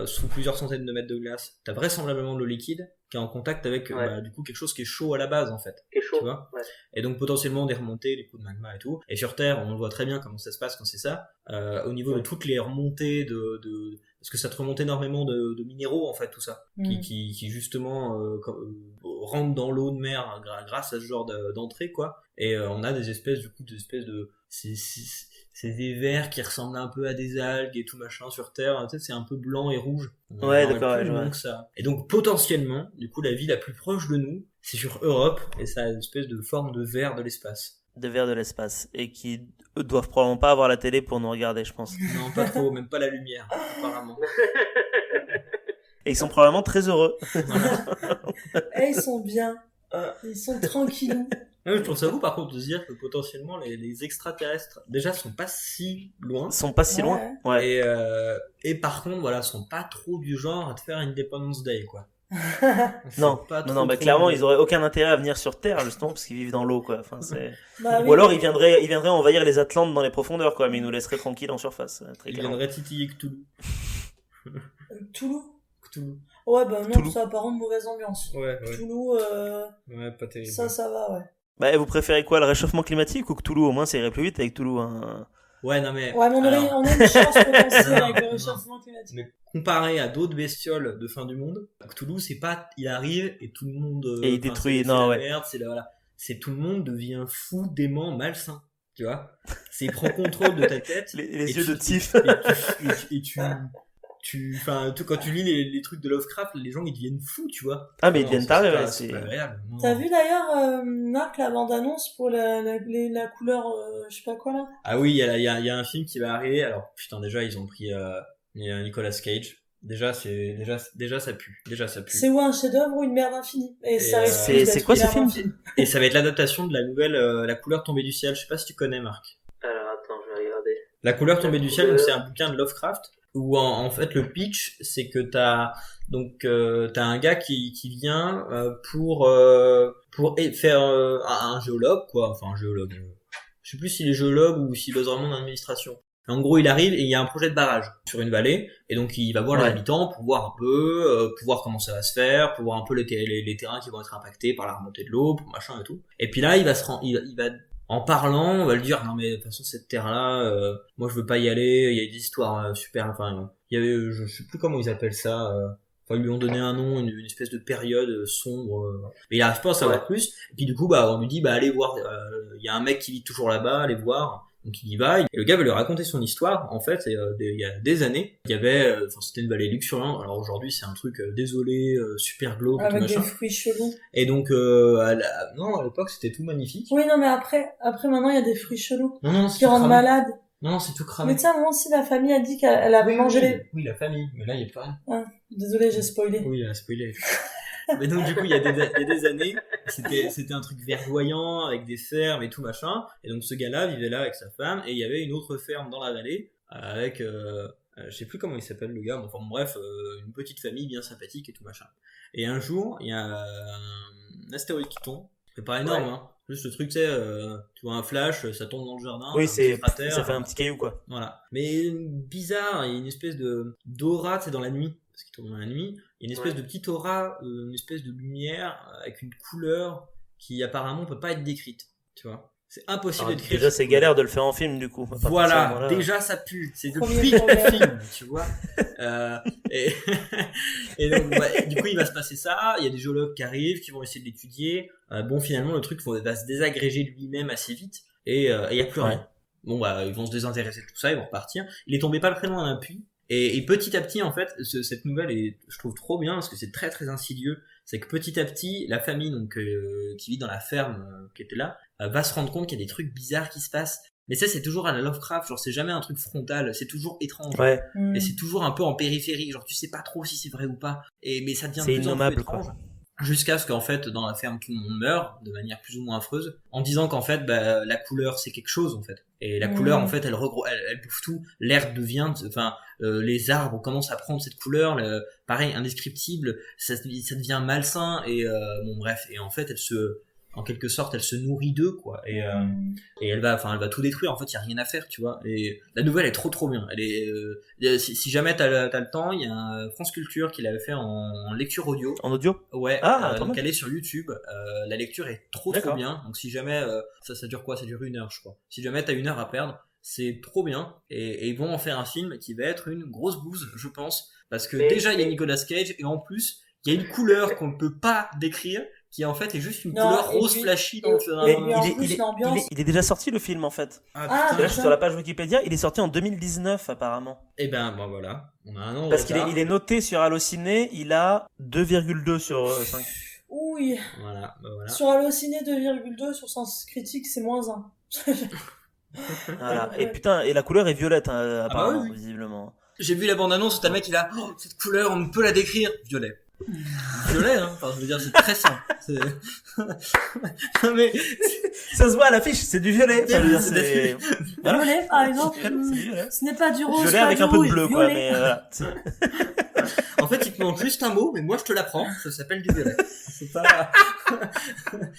A: sous plusieurs centaines de mètres de glace, t'as vraisemblablement de l'eau liquide qui est en contact avec du coup quelque chose qui est chaud à la base, en fait.
D: Qui est chaud.
A: Tu vois, et donc potentiellement des remontées, des coups de magma et tout. Et sur Terre, on voit très bien comment ça se passe quand c'est ça. Au niveau de toutes les remontées parce que ça te remonte énormément de minéraux, en fait, tout ça, qui justement rentrent dans l'eau de mer grâce à ce genre d'entrée, quoi. Et on a des espèces de c'est des vers qui ressemblent un peu à des algues et tout machin sur Terre. Tu sais, c'est un peu blanc et rouge.
B: Ouais, d'accord.
A: Je vois. Ça. Et donc potentiellement, du coup, la vie la plus proche de nous, c'est sur Europe, et ça a une espèce de forme de ver de l'espace.
B: De vers de l'espace, et qui doivent probablement pas avoir la télé pour nous regarder, je pense.
A: Non, pas trop, même pas la lumière, apparemment.
B: Et ils sont probablement très heureux.
A: Voilà.
C: Et ils sont bien. Ils sont tranquillous.
A: Je trouve ça cool, par contre, de se dire que potentiellement les extraterrestres déjà sont pas si loin.
B: Sont pas si loin. Ouais.
A: Et par contre, voilà, sont pas trop du genre à te faire Independence Day, quoi.
B: Non, clairement, ils auraient aucun intérêt à venir sur Terre, justement, parce qu'ils vivent dans l'eau, quoi. Enfin, ou alors ils viendraient envahir les Atlantes dans les profondeurs, quoi, mais ils nous laisseraient tranquilles en surface.
A: Ils viendraient titiller Cthulhu.
C: Cthulhu. Ouais, non, Cthulhu. Ça a pas rendre mauvaise ambiance.
A: Ouais.
C: Cthulhu,
A: ouais, pas terrible.
C: Ça va, ouais.
B: Bah, vous préférez quoi, le réchauffement climatique ou Cthulhu? Au moins, ça irait plus vite avec Cthulhu, hein.
A: Ouais, non, mais.
C: Ouais, mais on a une chance potentielle avec le réchauffement climatique.
A: Mais comparé à d'autres bestioles de fin du monde, Cthulhu, c'est pas, il arrive et tout le monde.
B: Et il détruit,
A: merde, c'est tout le monde devient fou, dément, malsain. Tu vois? Il prend contrôle de ta tête.
B: les yeux de Tiff.
A: Quand tu lis les trucs de Lovecraft, les gens ils deviennent fous, tu vois.
B: Ah, mais ils deviennent tarés, ouais.
A: C'est pas agréable.
C: T'as vu d'ailleurs, Marc, la bande-annonce pour la couleur, je sais pas quoi là?
A: Ah oui, il y a un film qui va arriver. Alors, putain, déjà, ils ont pris Et Nicolas Cage. Déjà ça pue.
C: C'est ou un chef-d'œuvre ou une merde infinie. Et ça risque
B: c'est
C: d'être
B: quoi ce
C: hilarant.
A: Et ça va être l'adaptation de la nouvelle La couleur tombée du ciel. Je sais pas si tu connais, Marc.
D: Alors attends, je vais regarder.
A: La couleur tombée du ciel, donc c'est un bouquin de Lovecraft où en fait le pitch c'est que t'as un gars qui vient pour faire un géologue quoi, enfin un géologue. Je sais plus s'il est géologue ou s'il bosse vraiment dans l'administration. En gros, il arrive et il y a un projet de barrage sur une vallée et donc il va voir les habitants pour voir un peu, pour voir comment ça va se faire, pour voir un peu les terrains qui vont être impactés par la remontée de l'eau, pour machin et tout. Et puis là, il va en parlant, on va lui dire non mais de toute façon cette terre-là, moi je veux pas y aller. Il y a des histoires super. Enfin, il y avait, je sais plus comment ils appellent ça. Enfin, ils lui ont donné un nom, une espèce de période sombre. Mais il arrive pas à savoir plus. Et puis du coup, on lui dit allez voir. Il y a un mec qui vit toujours là-bas, allez voir. Donc il y va, et le gars va lui raconter son histoire. En fait, il y a des années, il y avait, c'était une vallée luxuriante. Alors aujourd'hui, c'est un truc désolé, super glauque,
C: avec
A: tout
C: des
A: machin.
C: fruits chelous.
A: Et donc, non, à l'époque, c'était tout magnifique.
C: Oui, non, mais après maintenant, il y a des fruits chelous
A: Non, c'est
C: qui
A: tout
C: rendent
A: cramé.
C: malade.
A: Non, c'est tout cramé.
C: Mais tu sais, à un moment, si la famille a dit qu'elle avait mangé les...
A: Oui, la famille. Mais là, il y a pas rien.
C: Désolé, j'ai spoilé.
A: Oui, il a spoilé. Mais donc, du coup, il y a des années, c'était un truc verdoyant, avec des fermes et tout machin. Et donc, ce gars-là vivait là avec sa femme, et il y avait une autre ferme dans la vallée, avec, je sais plus comment il s'appelle le gars, mais enfin, bref, une petite famille bien sympathique et tout machin. Et un jour, il y a un astéroïde qui tombe. C'est pas énorme, hein. Juste le truc, c'est, tu vois un flash, ça tombe dans le jardin.
B: Oui,
A: ça
B: fait un petit caillou, quoi.
A: Voilà. Mais bizarre, il y a une espèce d'aura, c'est dans la nuit. Parce qu'il tombe dans la nuit. Il y a une espèce de petite aura, une espèce de lumière, avec une couleur qui apparemment peut pas être décrite. Tu vois. C'est impossible de décrire.
B: Déjà, c'est galère de le faire en film, du coup.
A: Voilà. Déjà, ça pue. C'est le
C: Premier
A: prix du
C: problème.
A: film, tu vois. Et donc, du coup, il va se passer ça. Il y a des géologues qui arrivent, qui vont essayer de l'étudier. Bon, finalement, le truc va se désagréger de lui-même assez vite. Et il y a plus rien. Bon, ils vont se désintéresser de tout ça, ils vont repartir. Il est tombé pas très loin d'un puits. Et petit à petit, en fait, cette nouvelle est, je trouve, trop bien parce que c'est très très insidieux. C'est que petit à petit, la famille donc qui vit dans la ferme qui était là va se rendre compte qu'il y a des trucs bizarres qui se passent. Mais ça, c'est toujours à la Lovecraft, genre c'est jamais un truc frontal, c'est toujours étrange.
B: Ouais.
A: Et c'est toujours un peu en périphérie, genre tu sais pas trop si c'est vrai ou pas. Mais ça devient
B: C'est
A: de plus en plus
B: innommable,
A: étrange.
B: quoi.
A: Jusqu'à ce qu'en fait, dans la ferme, tout le monde meurt de manière plus ou moins affreuse, en disant qu'en fait, la couleur c'est quelque chose en fait. Et la couleur, en fait, elle bouffe tout. L'air devient, les arbres commencent à prendre cette couleur, pareil, indescriptible. Ça devient malsain et bon bref. Et en fait, en quelque sorte, elle se nourrit d'eux quoi. Et elle va tout détruire. En fait, il y a rien à faire, tu vois. Et la nouvelle est trop bien. Elle est, si jamais t'as le temps, il y a un France Culture qui l'avait fait en lecture audio.
B: En audio?
A: Ouais.
B: Ah,
A: donc elle est sur YouTube. La lecture est trop bien. Donc si jamais ça dure quoi? Ça dure 1 heure, je crois. Si jamais t'as 1 heure à perdre, c'est trop bien. Et ils vont en faire un film qui va être une grosse bouse, je pense, parce que déjà il y a Nicolas Cage et en plus il y a une couleur qu'on ne peut pas décrire, qui en fait est juste une couleur rose flashy dans
B: il est déjà sorti le film en fait.
A: Putain.
B: Sur la page Wikipédia, il est sorti en 2019 apparemment.
A: Et ben voilà, on a un an.
B: Parce qu'il est noté sur Allociné, il a 2,2 sur 5.
C: Oui.
A: Voilà.
C: Sur Allociné 2,2, sur Sens Critique c'est -1.
B: Voilà. Et putain, et la couleur est violette apparemment,
A: oui.
B: visiblement.
A: J'ai vu la bande-annonce où t'as le mec il a cette couleur, on ne peut la décrire. Violet, hein. Enfin, je veux dire, c'est très simple. Non, mais
B: ça se voit à l'affiche, c'est du violet. Enfin, je veux dire,
C: c'est... Violet, par exemple. Ce n'est pas du rose,
B: violet avec un peu de bleu, quoi. Mais voilà.
A: En fait, il te manque juste un mot, mais moi je te l'apprends. Ça s'appelle du violet. C'est pas.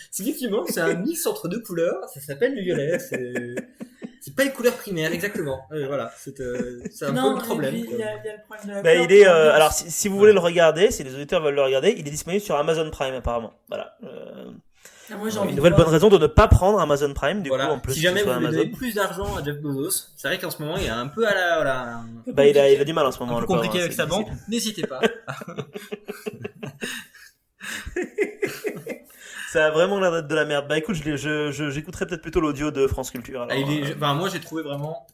A: C'est effectivement, c'est un mix entre deux couleurs. Ça s'appelle du violet. C'est pas une couleur primaire, exactement. Voilà, c'est un peu le problème.
C: Il y a le problème de la
B: il est, alors, si vous voulez le regarder, si les auditeurs veulent le regarder, il est disponible sur Amazon Prime, apparemment. Voilà.
C: Moi,
B: une nouvelle bonne raison de ne pas prendre Amazon Prime, du coup, en plus.
A: Si jamais vous voulez donner plus d'argent à Jeff Bezos, c'est vrai qu'en ce moment, il est un peu à la
B: il a du mal en ce moment.
A: Un peu compliqué avec sa banque. N'hésitez pas.
B: Ça a vraiment l'air d'être de la merde. Écoute, j'écouterai peut-être plutôt l'audio de France Culture. Alors,
A: moi, j'ai trouvé vraiment.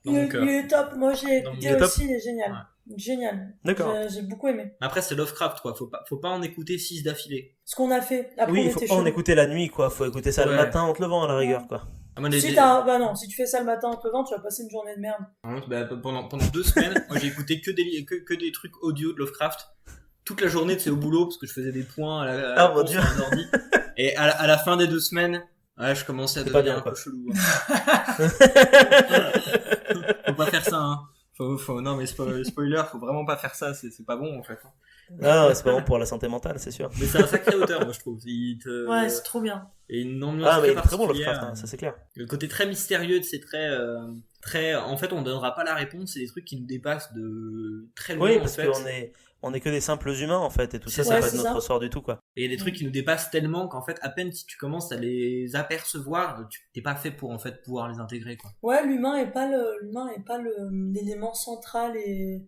C: Donc, il est top. Moi, j'ai écouté aussi. Il est génial.
A: Ouais.
C: Génial.
B: D'accord.
C: J'ai beaucoup aimé.
A: Après, c'est Lovecraft, quoi. Faut pas en écouter 6 d'affilée.
C: Ce qu'on a fait. Après,
B: oui, il faut pas en écouter la nuit, quoi. Faut écouter ça le matin en te levant, à la rigueur, quoi.
A: Ah, moi,
C: Bah non, si tu fais ça le matin en te levant, tu vas passer une journée de merde.
A: Pendant 2 semaines, moi j'ai écouté que des trucs audio de Lovecraft. Toute la journée, c'est au boulot, parce que je faisais des points à la
B: mon Dieu.
A: sur mon ordi. Et à la fin des 2 semaines, ouais, je commençais à devenir un peu chelou. Faut pas faire ça, hein. Non, mais spoiler, faut vraiment pas faire ça, c'est pas bon, en fait.
B: Non, c'est pas bon pour la santé mentale, c'est sûr.
A: Mais c'est un sacré auteur, moi, je trouve.
C: Ouais, c'est trop bien.
A: Et une ambiance
B: mais
A: très
B: très bon
A: particulière.
B: Lovecraft, ça c'est clair.
A: Le côté très mystérieux, c'est très, en fait, on donnera pas la réponse, c'est des trucs qui nous dépassent de très loin,
B: Oui,
A: en
B: parce
A: fait.
B: qu'on est que des simples humains, en fait, et tout ça,
A: C'est
B: c'est
A: ça,
B: pas de notre ressort du tout, quoi.
A: Et il y a des trucs qui nous dépassent tellement qu'en fait, à peine si tu commences à les apercevoir, tu t'es pas fait pour, en fait, pouvoir les intégrer, quoi.
C: Ouais, l'humain est pas l'élément central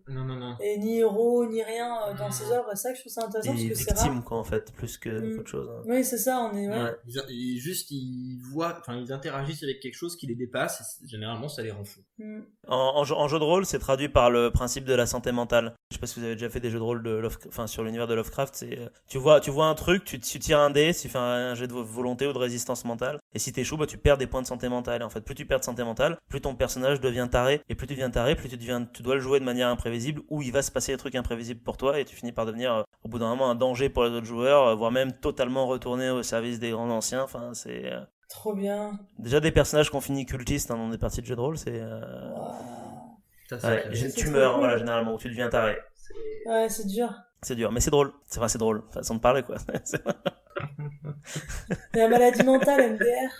A: Non.
C: et ni héros, ni rien dans ses œuvres. C'est ça que je trouve ça intéressant parce
B: Des
C: que c'est rare.
B: victimes, quoi, en fait, plus qu'autre chose. Hein.
C: Oui, c'est ça, on est, ouais.
A: Ils interagissent avec quelque chose qui les dépasse, et généralement, ça les rend fous.
B: En jeu de rôle, c'est traduit par le principe de la santé mentale. Je sais pas si vous avez déjà fait des jeux de rôle sur l'univers de Lovecraft, c'est tu vois un truc, tu tires un dé, tu fais un jet de volonté ou de résistance mentale, et si t'échoues, tu perds des points de santé mentale. Et en fait, plus tu perds de santé mentale, plus ton personnage devient taré, et plus tu deviens taré, plus tu dois le jouer de manière imprévisible, où il va se passer des trucs imprévisibles pour toi, et tu finis par devenir au bout d'un moment un danger pour les autres joueurs, voire même totalement retourner au service des grands anciens. Enfin, c'est
C: trop bien.
B: Déjà des personnages qu'on finit cultistes dans des parties de jeux de rôle, c'est tu meurs,
C: cool.
B: voilà, généralement, ou tu deviens taré.
C: Ouais, c'est dur.
B: C'est dur, mais c'est drôle. C'est drôle, façon de parler, quoi.
C: La maladie mentale, MDR.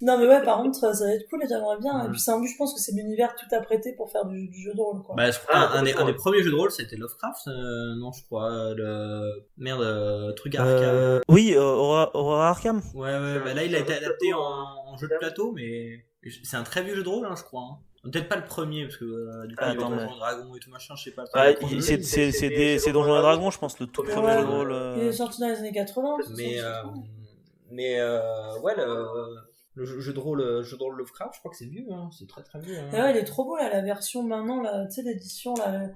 C: Non, mais ouais, par contre, ça va être cool et j'aimerais bien. Et puis, je pense que c'est l'univers tout apprêté pour faire du jeu de rôle, quoi.
A: Bah, je crois, un des premiers jeux de rôle, c'était Lovecraft, non, je crois, truc Arkham.
B: Oui, Aurora Arkham.
A: Ouais, bah là, il a été adapté en jeu de plateau, mais c'est un très vieux jeu de rôle, hein, je crois, hein. Peut-être pas le premier, parce que du coup, il y avait Donjons et Dragons et tout machin, je sais pas.
B: C'est Donjons et Dragons, je pense, le tout premier jeu de rôle.
C: Il est sorti dans les années 80.
A: Mais ouais, le jeu de rôle Lovecraft, je crois que c'est vieux, hein. C'est très très vieux. Hein.
C: Et ouais, il est trop beau là, la version maintenant, là, tu sais, l'édition là.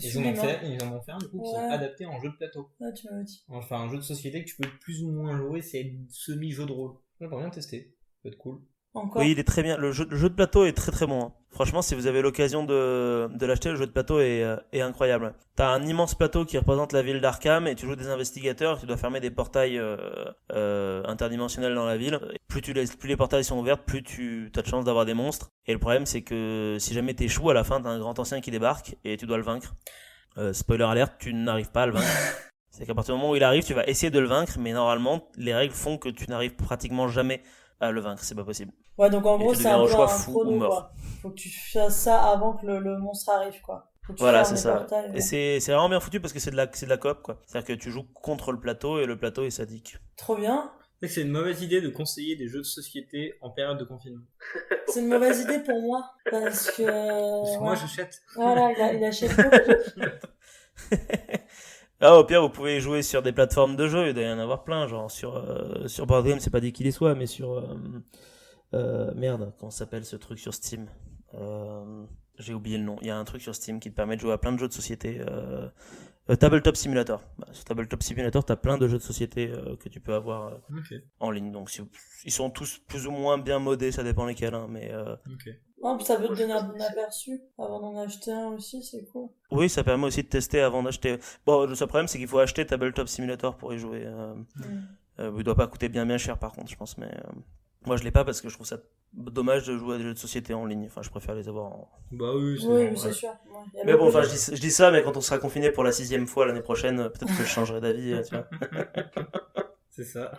A: Ils en ont fait un du coup qui sont adaptés en jeu de plateau.
C: Ouais, tu m'avais dit.
A: Enfin, un jeu de société que tu peux plus ou moins jouer, c'est semi-jeu de rôle. J'aimerais bien tester, ça peut être cool.
C: Encore.
B: Oui, il est très bien. Le jeu de plateau est très très bon. Hein. Franchement, si vous avez l'occasion de l'acheter, le jeu de plateau est incroyable. T'as un immense plateau qui représente la ville d'Arkham et tu joues des investigateurs. Tu dois fermer des portails interdimensionnels dans la ville. Plus les portails sont ouverts, plus tu as de chance d'avoir des monstres. Et le problème, c'est que si jamais t'échoues à la fin, t'as un grand ancien qui débarque et tu dois le vaincre. Spoiler alert, tu n'arrives pas à le vaincre. C'est qu'à partir du moment où il arrive, tu vas essayer de le vaincre, mais normalement, les règles font que tu n'arrives pratiquement jamais à le vaincre, c'est pas possible.
C: Ouais, donc en gros, c'est un
B: choix
C: peu
B: fou
C: chrono,
B: ou mort.
C: quoi. Faut que tu fasses ça avant que le monstre arrive, quoi.
B: Voilà, c'est ça. Et c'est vraiment bien foutu parce que c'est de la coop, quoi. C'est-à-dire que tu joues contre le plateau et le plateau est sadique.
C: Trop bien.
A: C'est une mauvaise idée de conseiller des jeux de société en période de confinement.
C: C'est une mauvaise idée pour moi, parce que...
A: Moi, j'achète.
C: Voilà, il achète beaucoup.
B: Ah, au pire, vous pouvez jouer sur des plateformes de jeux, il doit y en avoir plein, genre sur Board Game, c'est pas dit qu'il y soit, mais sur... merde, comment s'appelle ce truc sur Steam j'ai oublié le nom. Il y a un truc sur Steam qui te permet de jouer à plein de jeux de société. Tabletop Simulator. Sur Tabletop Simulator, t'as plein de jeux de société que tu peux avoir en ligne. Donc ils sont tous plus ou moins bien modés, ça dépend lesquels. Hein, mais
C: Non, puis ça peut te donner un bon aperçu avant d'en acheter un aussi, c'est cool.
B: Oui, ça permet aussi de tester avant d'acheter. Bon, le seul problème, c'est qu'il faut acheter Tabletop Simulator pour y jouer. Il doit pas coûter bien cher par contre, je pense. Mais moi, je l'ai pas parce que je trouve ça dommage de jouer à des jeux de société en ligne. Enfin, je préfère les avoir en...
A: Bah oui,
C: c'est sûr. Ouais.
B: Mais bon, enfin, je dis ça, mais quand on sera confiné pour la 6e fois l'année prochaine, peut-être que je changerai d'avis, tu vois.
A: C'est ça.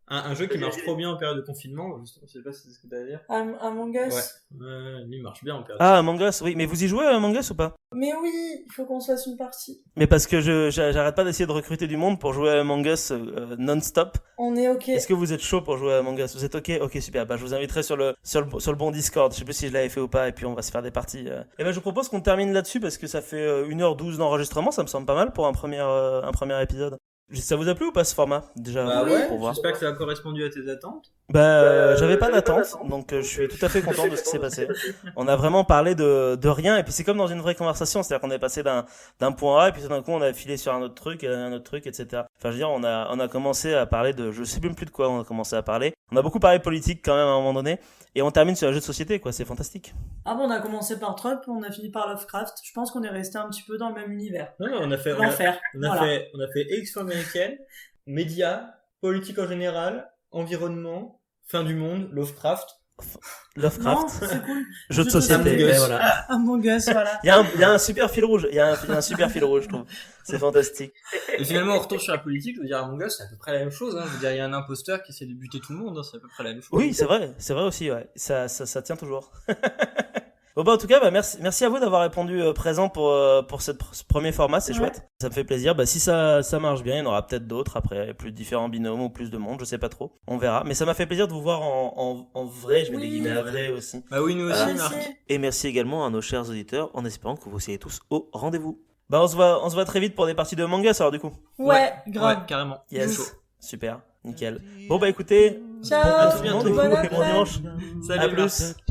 A: Un jeu qui marche trop bien en période de confinement, justement, je sais pas si c'est ce que t'as à dire.
C: Among Us.
A: Ouais, lui il marche bien en période.
B: Ah, Among Us, oui, mais vous y jouez à Among Us ou pas?
C: Mais oui, il faut qu'on se fasse une partie.
B: Mais parce que j'arrête pas d'essayer de recruter du monde pour jouer à Among Us non-stop.
C: On est ok.
B: Est-ce que vous êtes chaud pour jouer à Among Us? Vous êtes ok? Ok, super. Bah, je vous inviterai sur le bon Discord. Je sais plus si je l'avais fait ou pas, et puis on va se faire des parties. Et ben, je vous propose qu'on termine là-dessus parce que ça fait 1h12 d'enregistrement. Ça me semble pas mal pour un premier épisode. Ça vous a plu ou pas ce format déjà?
A: Bah ouais,
B: pour voir.
A: j'espère que ça a correspondu à tes attentes.
B: J'avais pas d'attente, donc je suis tout à fait content de ce qui s'est passé. On a vraiment parlé de rien, et puis c'est comme dans une vraie conversation, c'est-à-dire qu'on est passé d'un point A, et puis tout d'un coup on a filé sur un autre truc, etc. Enfin, je veux dire, on a commencé à parler de, je sais même plus de quoi on a commencé à parler. On a beaucoup parlé politique quand même à un moment donné, et on termine sur un jeu de société, quoi. C'est fantastique.
C: Ah bon, on a commencé par Trump, on a fini par Lovecraft. Je pense qu'on est resté un petit peu dans le même univers.
A: Non, on a fait,
C: L'enfer.
A: on a fait élection américaine, médias, politique en général, environnement, fin du monde, Lovecraft.
B: Lovecraft.
C: Non, c'est cool.
B: Jeu de société.
A: Among Us.
B: Et voilà.
C: Among Us, voilà.
B: Il y a un super fil rouge. Il y a un super fil rouge, je trouve. C'est fantastique.
A: Et finalement, on retourne sur la politique, je veux dire, Among Us, c'est à peu près la même chose, hein. Je veux dire, il y a un imposteur qui essaie de buter tout le monde, hein. C'est à peu près la même chose.
B: Oui, c'est vrai aussi, ouais. Ça tient toujours. Bon bah en tout cas, bah merci à vous d'avoir répondu présent pour ce premier format, c'est chouette. Ça me fait plaisir. Bah si ça marche bien, il y en aura peut-être d'autres après, plus différents binômes ou plus de monde, je sais pas trop. On verra. Mais ça m'a fait plaisir de vous voir en vrai, je mets des guillemets à vrai aussi.
A: Bah oui, nous aussi, Marc.
B: Et merci également à nos chers auditeurs, en espérant que vous soyez tous au rendez-vous. Bah on se voit très vite pour des parties de Among Us alors du coup.
C: Ouais, grave.
A: Ouais, carrément.
B: Yes. Super, nickel. Bon bah écoutez,
C: Ciao,
B: à tout bientôt,
C: bon
B: bon
C: après.
B: dimanche.
A: Salut,
B: À plus.
E: Marc.